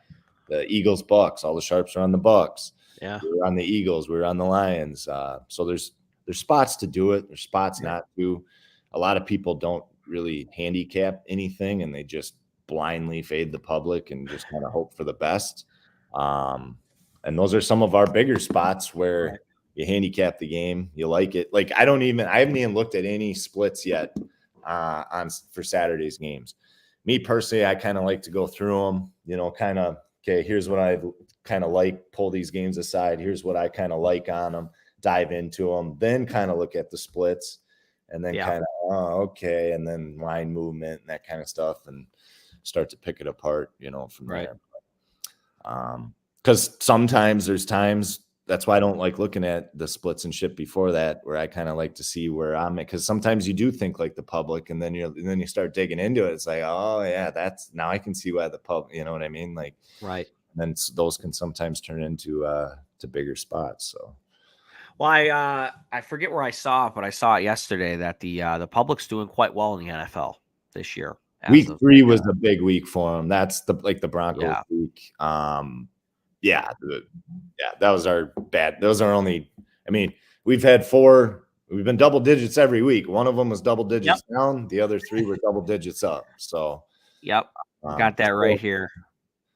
Eagles Bucks, all the sharps are on the Bucks. Yeah, We were on the Eagles, we were on the Lions. So there's spots to do it. There's spots not to. A lot of people don't really handicap anything, and they just blindly fade the public and just kind of hope for the best. And those are some of our bigger spots where you handicap the game, you like it. Like I haven't even looked at any splits yet for Saturday's games. Me personally, I kind of like to go through them, kind of, okay, here's what I kind of like, pull these games aside. Here's what I kind of like on them, dive into them, then kind of look at the splits and then kind of, okay. And then line movement and that kind of stuff and start to pick it apart, from there. Because sometimes there's times, that's why I don't like looking at the splits and shit before that, where I kind of like to see where I'm at. Because sometimes you do think like the public, and then you start digging into it. It's like, oh yeah, now I can see why the pub. You know what I mean? Like, right. And then those can sometimes turn into to bigger spots. So, well, I forget where I saw it, but I saw it yesterday that the public's doing quite well in the NFL this year. Week 3 was a big week for them. That's the Broncos week. That was our bad. Those are only, we've had 4, we've been double digits every week. One of them was double digits down. The other 3 were double digits up. So, got that right here.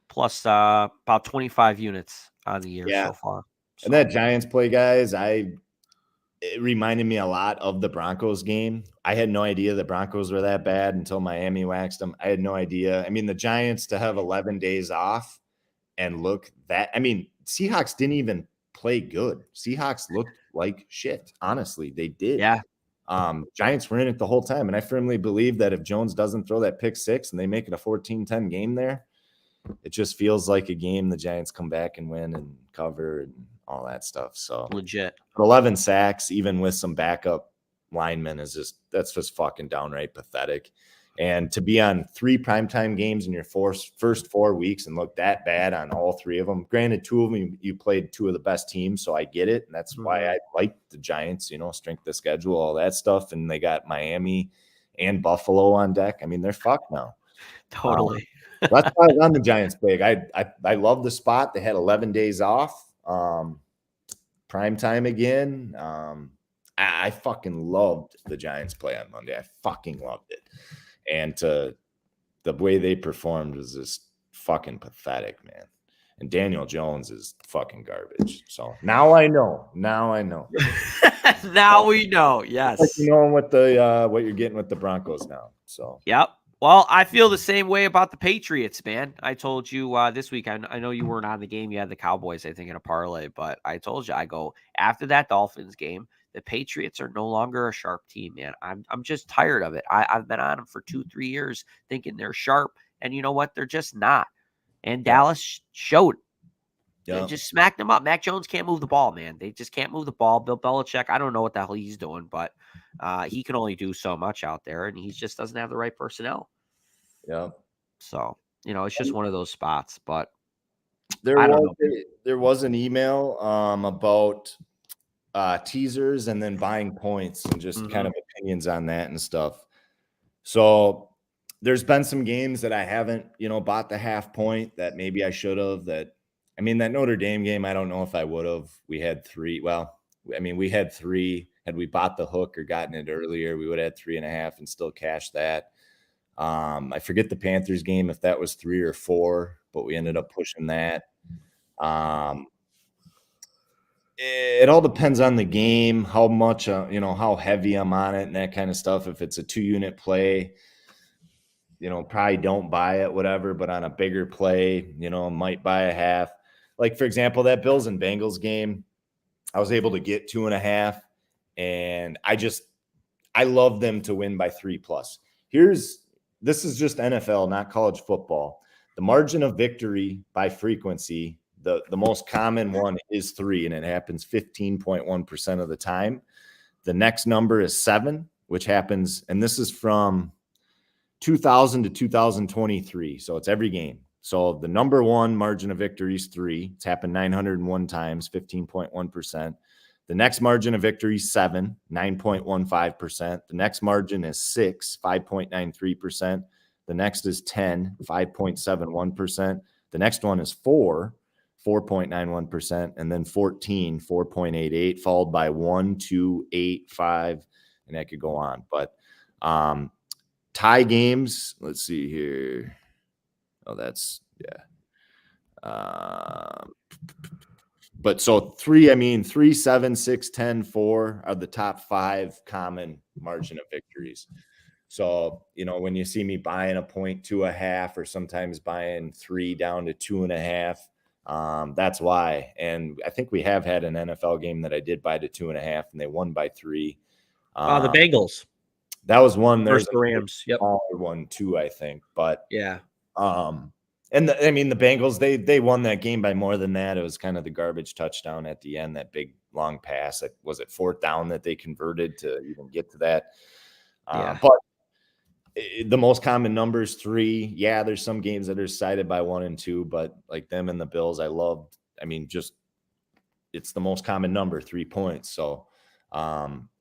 Plus about 25 units on the year so far. So. And that Giants play, guys, it reminded me a lot of the Broncos game. I had no idea the Broncos were that bad until Miami waxed them. I had no idea. The Giants to have 11 days off and Seahawks didn't even play good. Seahawks looked like shit. Honestly, they did. Yeah. Giants were in it the whole time. And I firmly believe that if Jones doesn't throw that pick 6 and they make it a 14-10 game there, it just feels like a game the Giants come back and win and cover and all that stuff. So legit 11 sacks, even with some backup linemen, that's just fucking downright pathetic. And to be on 3 primetime games in your first 4 weeks and look that bad on all 3 of them. Granted, 2 of them you played 2 of the best teams, so I get it, and that's why I like the Giants. Strength of schedule, all that stuff, and they got Miami and Buffalo on deck. They're fucked now. Totally. That's why I was on the Giants big. I love the spot. They had 11 days off. Prime time again. I fucking loved the Giants play on Monday. I fucking loved it. And the way they performed was just fucking pathetic, man. And Daniel Jones is fucking garbage. So now I know. Now we know. Yes. Like what you're getting with the Broncos now. So. Yep. Well, I feel the same way about the Patriots, man. I told you this week, I know you weren't on the game. You had the Cowboys, I think, in a parlay. But I told you, I go, after that Dolphins game, the Patriots are no longer a sharp team, man. I'm just tired of it. I've been on them for 2-3 years thinking they're sharp. And you know what? They're just not. And Dallas showed. They just smacked them up. Mac Jones can't move the ball, man. They just can't move the ball. Bill Belichick, I don't know what the hell he's doing, but he can only do so much out there, and he just doesn't have the right personnel. Yeah. So, it's just one of those spots, but there was an email about teasers and then buying points and just kind of opinions on that and stuff. So there's been some games that I haven't, bought the half point that maybe I should have. That Notre Dame game, I don't know if I would have. We had 3. Well, we had 3. Had we bought the hook or gotten it earlier, we would have had 3.5 and still cashed that. I forget the Panthers game, if that was 3 or 4, but we ended up pushing that. It all depends on the game, how much, how heavy I'm on it and that kind of stuff. If it's a 2-unit play, probably don't buy it, whatever, but on a bigger play, might buy a half. Like, for example, that Bills and Bengals game, I was able to get 2.5, and I love them to win by 3+. This is just NFL, not college football. The margin of victory by frequency, the most common one is 3, and it happens 15.1% of the time. The next number is 7, which happens, and this is from 2000 to 2023. So it's every game. So the number one margin of victory is 3. It's happened 901 times, 15.1%. The next margin of victory is 7, 9.15%. The next margin is 6, 5.93%. The next is 10, 5.71%. The next one is 4, 4.91%. And then 14, 4.88, followed by 1, 2, 8, 5, and that could go on. But tie games, let's see here. Oh, that's, yeah. But so 3, 7, 6, 10, 4 are the top 5 common margin of victories. So, when you see me buying a 0.2.5 or sometimes buying 3 down to 2.5, that's why. And I think we have had an NFL game that I did buy to 2.5 and they won by 3. The Bengals. That was one. There's the Rams. Yep. Smaller one too, I think. But yeah. And the Bengals, they won that game by more than that. It was kind of the garbage touchdown at the end, that big long pass. Was it 4th down that they converted to even get to that? But the most common number is 3. Yeah, there's some games that are decided by 1 and 2, but like them and the Bills, I loved. It's the most common number, 3 points. So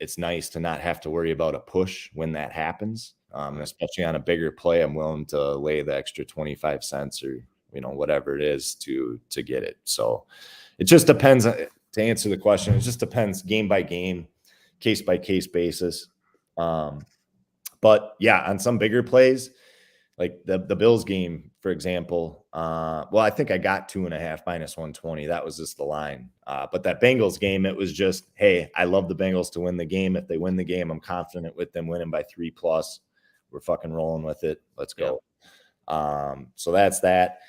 it's nice to not have to worry about a push when that happens. Especially on a bigger play, I'm willing to lay the extra 25 cents or, whatever it is to get it. So it just depends. To answer the question, it just depends game by game, case by case basis. But yeah, on some bigger plays, like the Bills game, for example, I think I got 2.5 minus 120. That was just the line. But that Bengals game, it was just, hey, I love the Bengals to win the game. If they win the game, I'm confident with them winning by 3+. We're fucking rolling with it. Let's go. Yep. So that's that.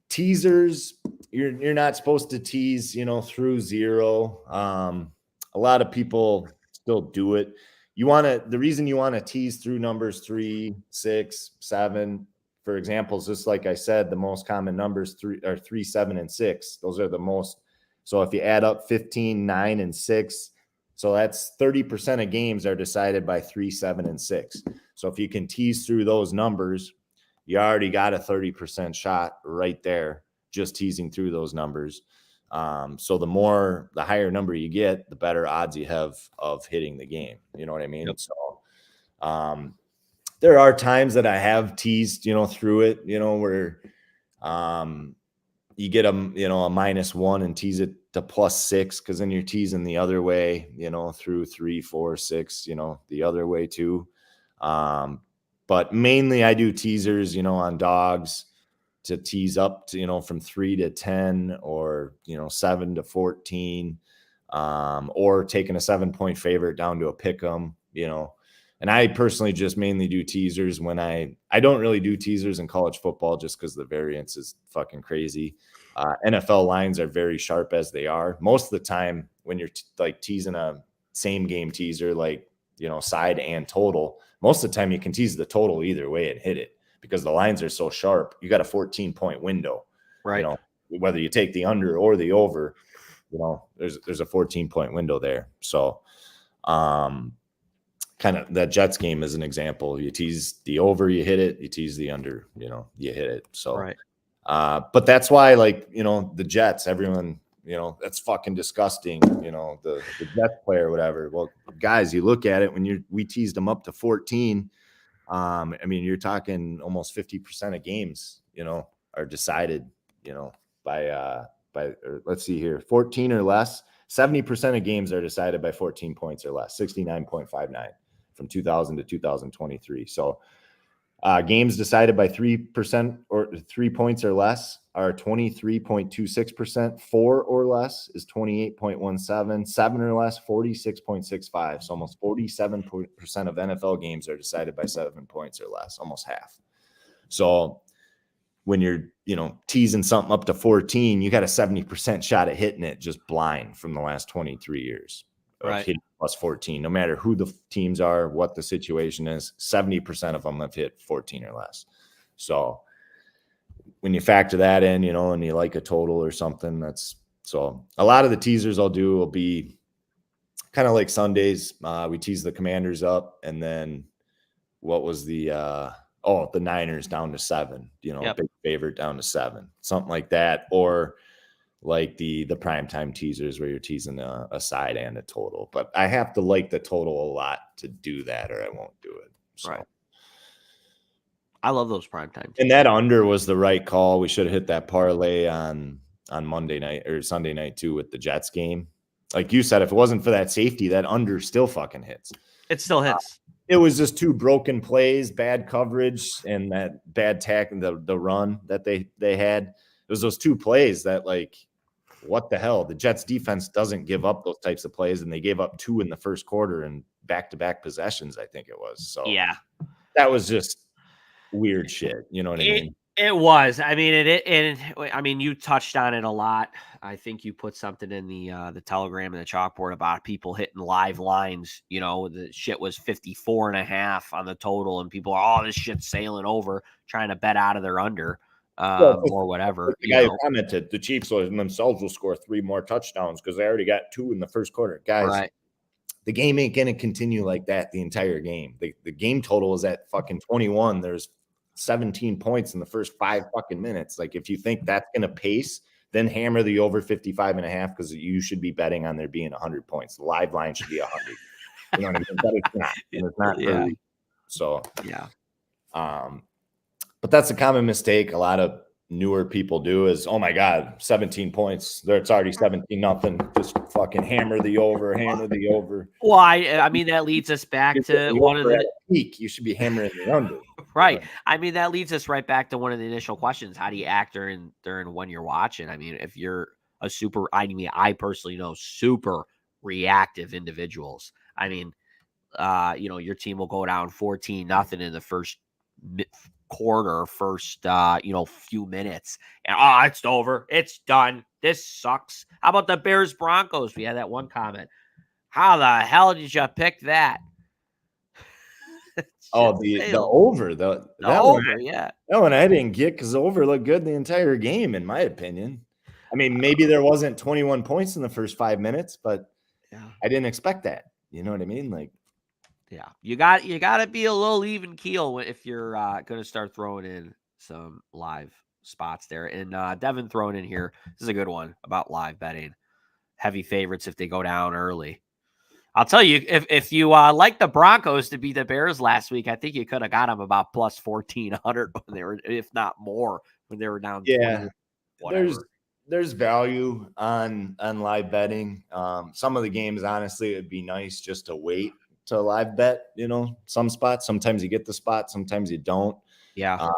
Teasers, you're not supposed to tease, through 0. A lot of people still do it. The reason you want to tease through numbers 3, 6, 7, for example, is just like I said, the most common numbers 3, 7, and 6. Those are the most. So if you add up 15, 9, and 6, so that's 30% of games are decided by 3, 7, and 6. So if you can tease through those numbers, you already got a 30% shot right there, just teasing through those numbers. So the higher number you get, the better odds you have of hitting the game. You know what I mean? Yep. So there are times that I have teased, through it, where you get a -1 and tease it to +6, because then you're teasing the other way, through 3, 4, 6, the other way too. But mainly I do teasers, on dogs to tease up to, from 3 to 10 or, 7 to 14, or taking a 7-point favorite down to a pick 'em, And I personally just mainly do teasers when I don't really do teasers in college football just because the variance is fucking crazy. NFL lines are very sharp as they are. Most of the time when you're teasing a same game teaser, side and total, most of the time you can tease the total either way and hit it because the lines are so sharp. You got a 14-point window, right? Whether you take the under or the over, there's a 14-point window there. So, kind of that Jets game is an example. You tease the over, you hit it. You tease the under, you hit it. So, right. But that's why, the Jets, everyone, that's fucking disgusting. The Jets player or whatever. Well, guys, you look at it we teased them up to 14. You're talking almost 50% of games, are decided, by let's see here, 14 or less. 70% of games are decided by 14 points or less, 69.59 from 2000 to 2023. So games decided by 3% or 3 points or less are 23.26%. 4 or less is 28.17. 7 or less, 46.65. So almost 47% of NFL games are decided by 7 points or less, almost half. So when you're, teasing something up to 14, you got a 70% shot at hitting it just blind from the last 23 years. right. hitting plus 14, no matter who the teams are, what the situation is. 70% of them have hit 14 or less. So when you factor that in, and you like a total or something, so a lot of the teasers I'll do will be kind of like Sundays. We tease the Commanders up, and then what was the Niners down to 7, big favorite down to 7, something like that. Or like the primetime teasers where you're teasing a side and a total. But I have to like the total a lot to do that, or I won't do it. So. Right. I love those primetime teasers. And that under was the right call. We should have hit that parlay on Monday night or Sunday night too with the Jets game. Like you said, if it wasn't for that safety, that under still fucking hits. It still hits. It was just 2 broken plays, bad coverage, and that bad tack and the run that they had. It was those 2 plays that, like, what the hell? The Jets defense doesn't give up those types of plays, and they gave up 2 in the first quarter and back-to-back possessions, I think it was. So yeah, that was just weird shit. You know what I mean? It was. I mean, you touched on it a lot. I think you put something in the Telegram and the chalkboard about people hitting live lines. The shit was 54.5 on the total, and people are, this shit's sailing over, trying to bet out of their under or whatever. The guy who commented, the Chiefs themselves will score 3 more touchdowns because they already got 2 in the first quarter. Guys, right. The game ain't going to continue like that the entire game. The game total is at fucking 21. There's 17 points in the first 5 fucking minutes. Like, if you think that's going to pace, then hammer the over 55.5 because you should be betting on there being 100 points. The live line should be 100. You know what I mean? But it's not. And it's not. Yeah. So, yeah. But that's a common mistake a lot of newer people do is, oh my God, 17 points. It's already 17-0. Just fucking hammer the over. Well, I mean, that leads us back to one of the peak. You should be hammering the under. Right. I mean, that leads us right back to one of the initial questions. How do you act during when you're watching? I mean, if you're I personally know super reactive individuals. I mean, your team will go down 14-0 in the first quarter, few minutes, and it's over, it's done, this sucks. How about the Bears Broncos? We had that one comment. How the hell did you pick that? The over, that over, yeah. That one I didn't get because the over looked good the entire game, in my opinion. I mean, maybe there wasn't 21 points in the first 5 minutes, but I didn't expect that. You know what I mean? Like, yeah, you got to be a little even keel if you're going to start throwing in some live spots there. And Devin throwing in here, this is a good one about live betting. Heavy favorites if they go down early. I'll tell you, if you like the Broncos to beat the Bears last week, I think you could have got them about plus 1,400 when they were, if not more, when they were down. Yeah, 20, there's value on live betting. Some of the games, honestly, it'd be nice just to wait to live bet. Some spots, sometimes you get the spot, sometimes you don't. Yeah,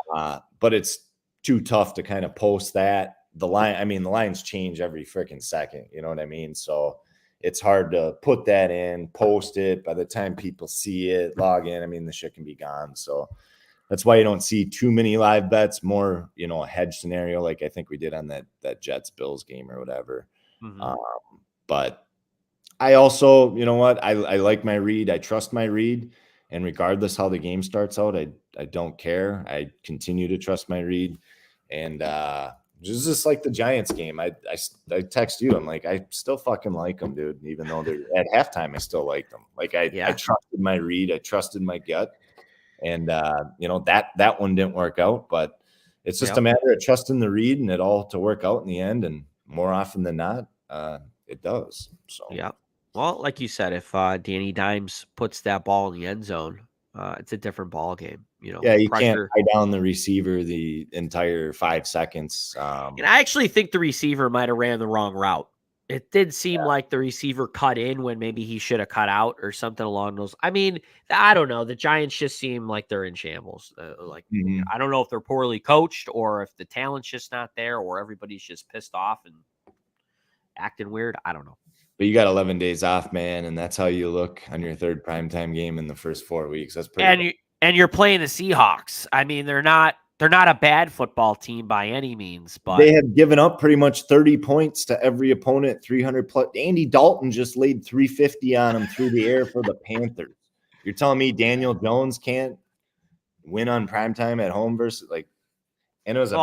but it's too tough to kind of post that. The lines change every freaking second. You know what I mean? So it's hard to put that in, post it. By the time people see it, log in, I mean, the shit can be gone. So that's why you don't see too many live bets, more, a hedge scenario like I think we did on that Jets-Bills game or whatever. Mm-hmm. But I also, you know what? I like my read. I trust my read. And regardless how the game starts out, I don't care. I continue to trust my read. And just like the Giants game, I text you. I'm like, I still fucking like them, dude. Even though they're at halftime, I still like them. Like I trusted my read. I trusted my gut. And that one didn't work out, but it's just a matter of trusting the read and it all to work out in the end. And more often than not, it does. So yeah. Well, like you said, if Danny Dimes puts that ball in the end zone, it's a different ball game. Yeah, you can't tie down the receiver the entire 5 seconds. And I actually think the receiver might have ran the wrong route. It did seem like the receiver cut in when maybe he should have cut out or something along those. I mean, I don't know. The Giants just seem like they're in shambles. I don't know if they're poorly coached or if the talent's just not there or everybody's just pissed off and acting weird. I don't know. But you got 11 days off, man, and that's how you look on your third primetime game in the first 4 weeks. That's pretty. And you're playing the Seahawks. I mean, they're not They're not a bad football team by any means, but they have given up pretty much 30 points to every opponent, 300 plus. Andy Dalton just laid 350 on them through the air for the Panthers. You're telling me Daniel Jones can't win on primetime at home versus and it was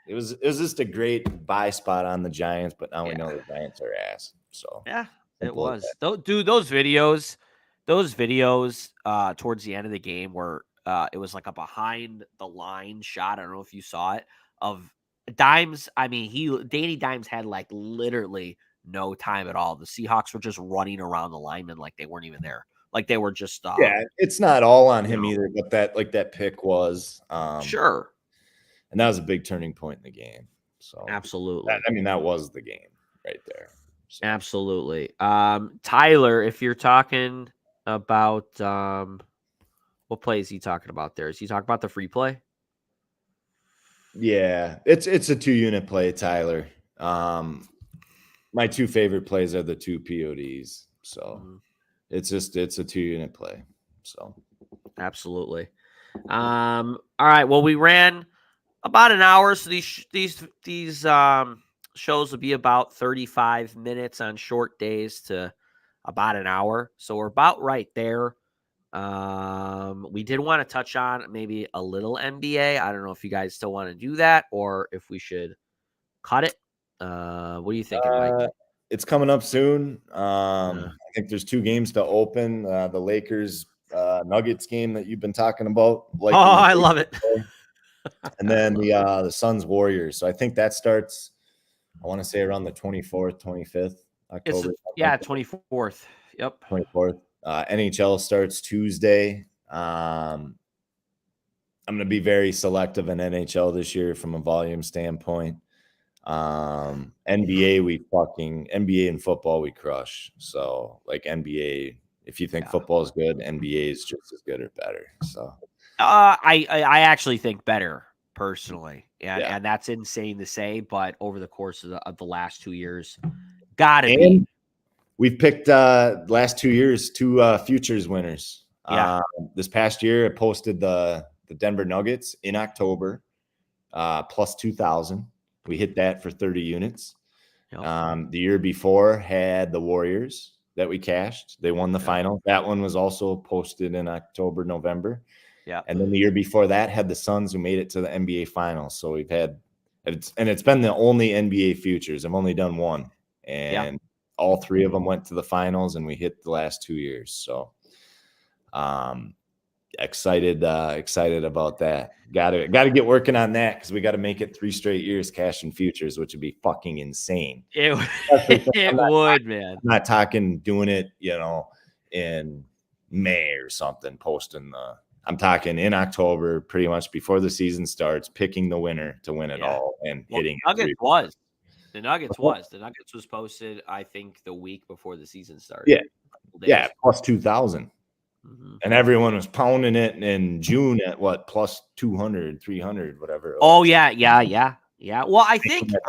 it was just a great buy spot on the Giants, but now we know the Giants are ass. So yeah, it was. Dude, those videos towards the end of the game where it was like a behind the line shot. I don't know if you saw it of Dimes. I mean, Danny Dimes had like literally no time at all. The Seahawks were just running around the linemen like they weren't even there. Like they were just it's not all on him either, but that pick was sure. And that was a big turning point in the game. So absolutely. That was the game right there. So. Absolutely. Tyler, if you're talking about what play is he talking about there? Is he talking about the free play? Yeah, it's a 2-unit play, Tyler. My 2 favorite plays are the 2 PODs. So it's a 2-unit play. So absolutely. All right. Well, we ran about an hour, so these shows will be about 35 minutes on short days to about an hour. So we're about right there. We did want to touch on maybe a little NBA. I don't know if you guys still want to do that or if we should cut it. What are you thinking, Mike? It's coming up soon. I think there's 2 games to open. The Lakers Nuggets game that you've been talking about. I love it. And then the Suns Warriors. So I think that starts, I want to say around the 24th, 25th October. 24th. Yep. 24th. NHL starts Tuesday. I'm going to be very selective in NHL this year from a volume standpoint. NBA and football we crush. So like NBA, if you think football is good, NBA is just as good or better. So I actually think better personally, and that's insane to say, but over the course of the last 2 years, gotta be. We've picked last 2 years 2 futures winners. This past year, I posted the Denver Nuggets in October, plus 2,000. We hit that for 30 units. Yep. The year before had the Warriors that we cashed. They won the final. That one was also posted in October, November. Yeah. And then the year before that had the Suns who made it to the NBA finals. So we've had it's been the only NBA futures. I've only done one. And all 3 of them went to the finals and we hit the last 2 years. So excited about that. Gotta get working on that because we got to make it 3 straight years cashing futures, which would be fucking insane. It would, man. I'm not talking doing it, in May or something, posting I'm talking in October, pretty much before the season starts, picking the winner to win it all and hitting it. The Nuggets was posted, I think, the week before the season started. Yeah, plus 2,000. Mm-hmm. And everyone was pounding it in June at what, plus 200, 300, whatever. Oh, yeah. Well, I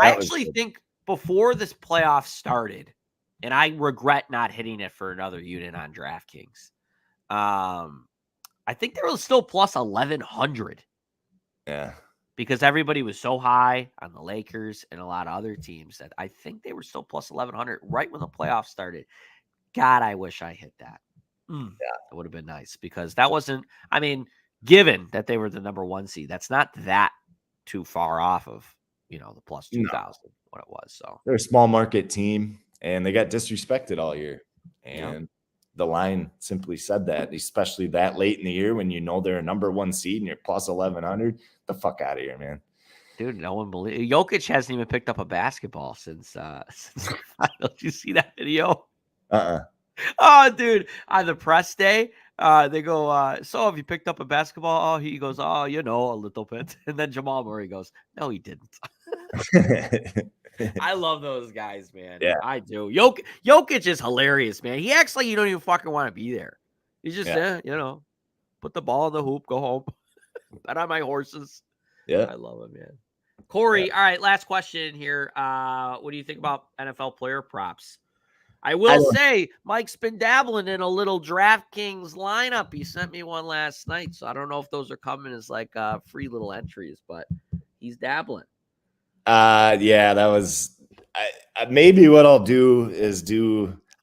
actually think before this playoff started, and I regret not hitting it for another unit on DraftKings, I think there was still plus 1,100. Yeah. Because everybody was so high on the Lakers and a lot of other teams that I think they were still plus 1,100 right when the playoffs started. God, I wish I hit that. That would have been nice because that wasn't, given that they were the number 1 seed, that's not that too far off of, the plus 2,000, what it was. So they're a small market team and they got disrespected all year. And the line simply said that, especially that late in the year when they're a number 1 seed and you're plus 1,100. The fuck out of here, man. Dude, no one believes. Jokic hasn't even picked up a basketball since the final. Did you see that video? Oh, dude, on the press day, they go, so have you picked up a basketball? Oh, he goes, a little bit. And then Jamal Murray goes, no, he didn't. I love those guys, man. Yeah. I do. Jokic is hilarious, man. He acts like you don't even fucking want to be there. He's just, put the ball in the hoop, go home. Bet on my horses. Yeah. I love it, man. Corey, all right, last question here. What do you think about NFL player props? I will say Mike's been dabbling in a little DraftKings lineup. He sent me one last night, so I don't know if those are coming as like free little entries, but he's dabbling. Yeah, that was maybe what I'll do is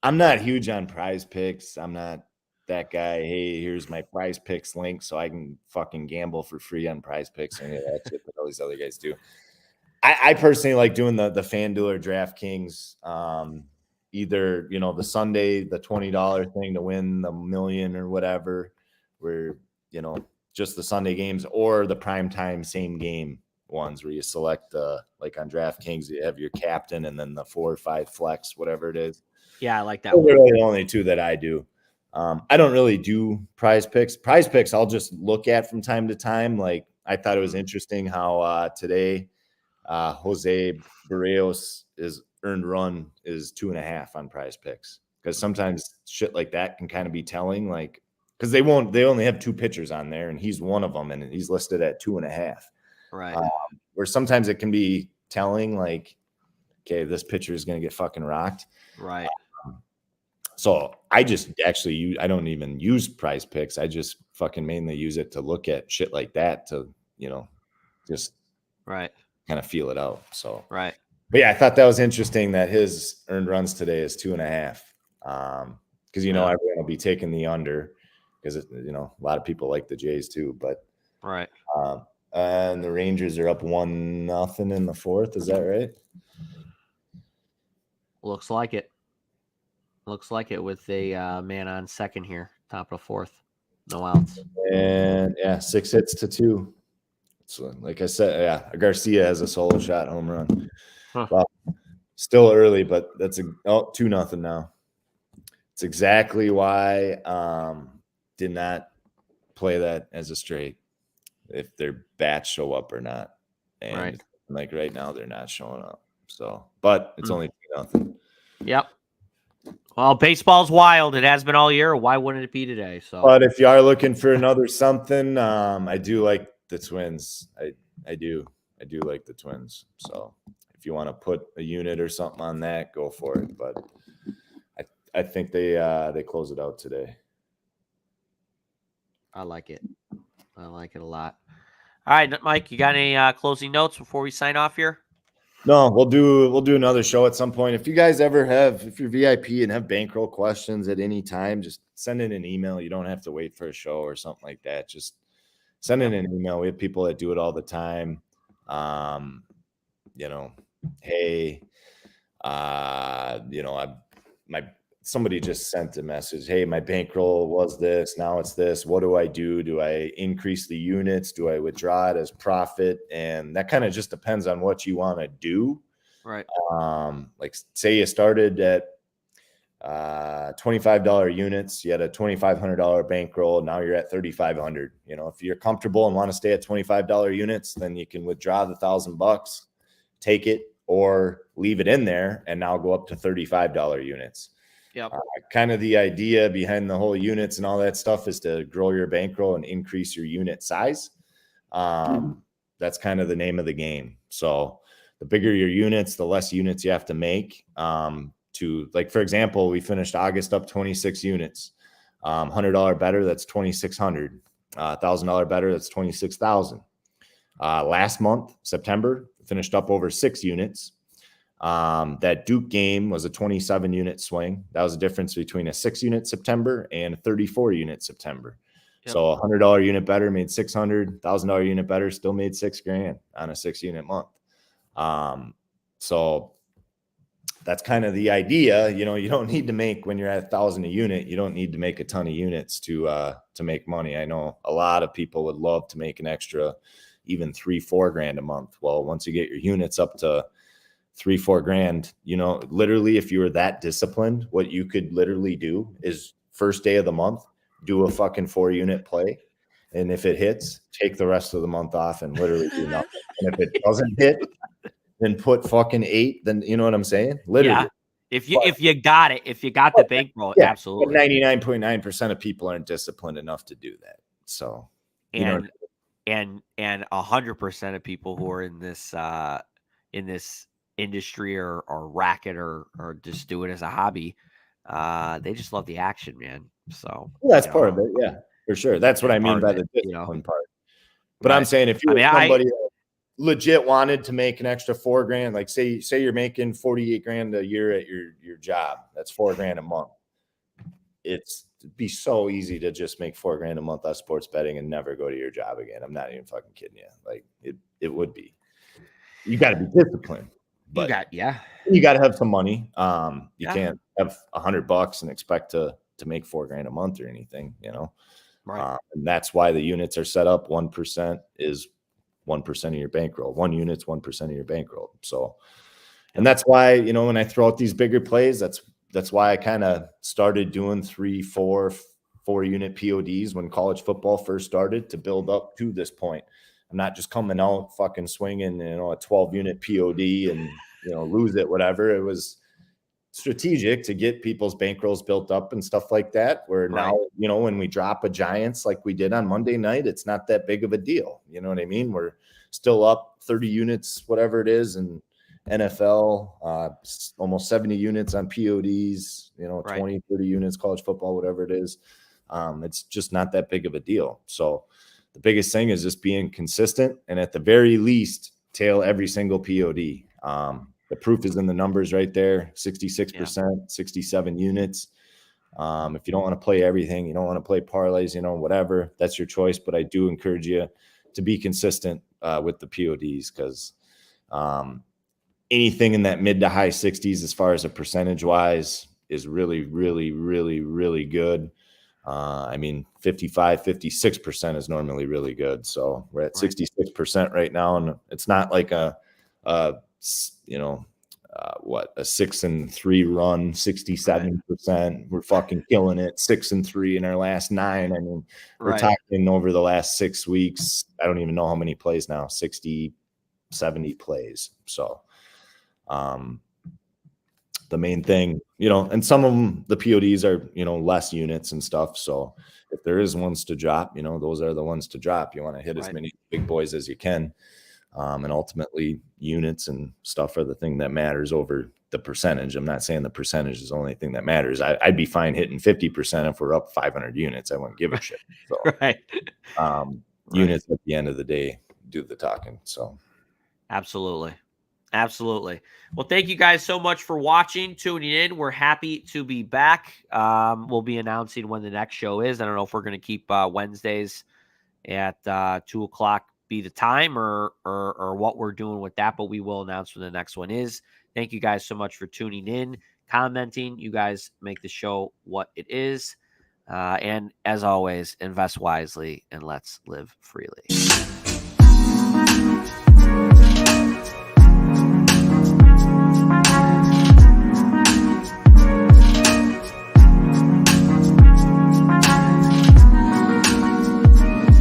I'm not huge on Prize Picks. I'm not that guy. Hey, here's my Prize Picks link so I can fucking gamble for free on Prize Picks or any of that shit that all these other guys do. I personally like doing the FanDuel or DraftKings. Either, the Sunday, the $20 thing to win the million or whatever, where, just the Sunday games, or the primetime same game ones where you select like on DraftKings, you have your captain and then the 4 or 5 flex, whatever it is. Yeah, I like that. Those are really the only two that I do. I don't really do Prize Picks. Prize Picks I'll just look at from time to time. Like, I thought it was interesting how today Jose Barrios is earned run is 2.5 on Prize Picks, because sometimes shit like that can kind of be telling, like, because they only have 2 pitchers on there and he's one of them and he's listed at 2.5. Right. Where sometimes it can be telling, like, okay, this pitcher is going to get fucking rocked. Right. So I just actually I don't even use Prize Picks. I just fucking mainly use it to look at shit like that to, just right. kind of feel it out. So right. But yeah, I thought that was interesting that his earned runs today is 2.5. Because everyone will be taking the under, because a lot of people like the Jays too. But right. And the Rangers are up 1-0 in the 4th. Is that right? Looks like it. Looks like it, with a man on second here, top of the 4th, no outs. And 6 hits to 2. So, like I said, Garcia has a solo shot home run. Huh. Well, still early, but that's 2-0 now. It's exactly why did not play that as a straight, if their bats show up or not. And like right now, they're not showing up. So, but it's only 2-0. Yep. Well, baseball's wild. It has been all year. Why wouldn't it be today? So, but if you are looking for another something, I do like the Twins. I do like the Twins. So if you want to put a unit or something on that, go for it. But I think they close it out today. I like it. I like it a lot. All right, Mike, you got any closing notes before we sign off here? No, we'll do another show at some point. If you guys ever if you're VIP and have bankroll questions at any time, just send in an email. You don't have to wait for a show or something like that. Just send in an email. We have people that do it all the time. Hey, somebody just sent a message. Hey, my bankroll was this. Now it's this. What do I do? Do I increase the units? Do I withdraw it as profit? And that kind of just depends on what you want to do. Right. Like, say you started at $25 units, you had a $2,500 bankroll. Now you're at $3,500. If you're comfortable and want to stay at $25 units, then you can withdraw the $1,000, take it, or leave it in there and now go up to $35 units. Yep. Kind of the idea behind the whole units and all that stuff is to grow your bankroll and increase your unit size. That's kind of the name of the game. So the bigger your units, the less units you have to make. Like, for example, we finished August up 26 units. $100 better, that's 2,600. $1,000 better, that's 26,000. Last month, September, finished up over 6 units. That Duke game was a 27 unit swing. That was the difference between a 6 unit September and a 34 unit September. Yep. So $100 unit better made 600, $1,000 unit better still made $6,000 on a 6 unit month. So that's kind of the idea. You don't need to make, when you're at 1,000 a unit, you don't need to make a ton of units to make money. I know a lot of people would love to make an extra, even $3-4 grand a month. Well, once you get your units up to $3-4 grand, literally, if you were that disciplined, what you could literally do is first day of the month, do a fucking 4 unit play. And if it hits, take the rest of the month off and literally do nothing. And if it doesn't hit, then put fucking 8, then you know what I'm saying? Literally. Yeah. If you got it, if you got the bankroll, absolutely. 99.9% of people aren't disciplined enough to do that. So, and 100% of people who are in this industry or racket or just do it as a hobby. They just love the action, man. So Well, that's part of it. Yeah, for sure. That's what I mean by the you discipline know. part. But I'm Right. saying if I you're mean, somebody that legit wanted to make an extra $4,000, like say you're making 48 grand a year at your job, that's $4,000 a month. It'd be so easy to just make $4,000 a month off sports betting and never go to your job again. I'm not even fucking kidding you. Like it would be. You got to be disciplined, but you got to have some money. You can't have $100 and expect to make $4,000 a month or anything, you know? Right. And that's why the units are set up. 1% is 1% of your bankroll. 1 unit's 1% of your bankroll. So, and that's why, you know, when I throw out these bigger plays, that's why I kind of started doing 3, 4 unit PODs when college football first started to build up to this point. I'm not just coming out fucking swinging, you know, a 12 unit POD and, you know, lose it, whatever. It was strategic to get people's bankrolls built up and stuff like that, where now, you know, when we drop a Giants like we did on Monday night, it's not that big of a deal. You know what I mean? We're still up 30 units, whatever it is, and NFL, almost 70 units on PODs, you know, 20, 30 units, college football, whatever it is. It's just not that big of a deal. So the biggest thing is just being consistent and at the very least tail every single POD. The proof is in the numbers right there, 66%, 67 units. If you don't want to play everything, you don't want to play parlays, you know, whatever, that's your choice. But I do encourage you to be consistent with the PODs because anything in that mid to high 60s as far as a percentage wise is really, really, really, really good. I mean, 55, 56% is normally really good. So we're at 66% right now. And it's not like a 6-3 run, 67%. We're fucking killing it. 6-3 in our last 9. I mean, we're talking over the last 6 weeks. I don't even know how many plays now, 60, 70 plays. So, the main thing, you know, and some of them, the PODs are, you know, less units and stuff. So if there is ones to drop, you know, those are the ones to drop. You want to hit as many big boys as you can. And ultimately units and stuff are the thing that matters over the percentage. I'm not saying the percentage is the only thing that matters. I'd be fine hitting 50% if we're up 500 units. I wouldn't give a shit. So, units at the end of the day do the talking. So Absolutely. Well, thank you guys so much for watching, tuning in. We're happy to be back. We'll be announcing when the next show is. I don't know if we're going to keep Wednesdays at 2:00 be the time or what we're doing with that, but we will announce when the next one is. Thank you guys so much for tuning in, commenting. You guys make the show what it is. And as always, invest wisely and let's live freely.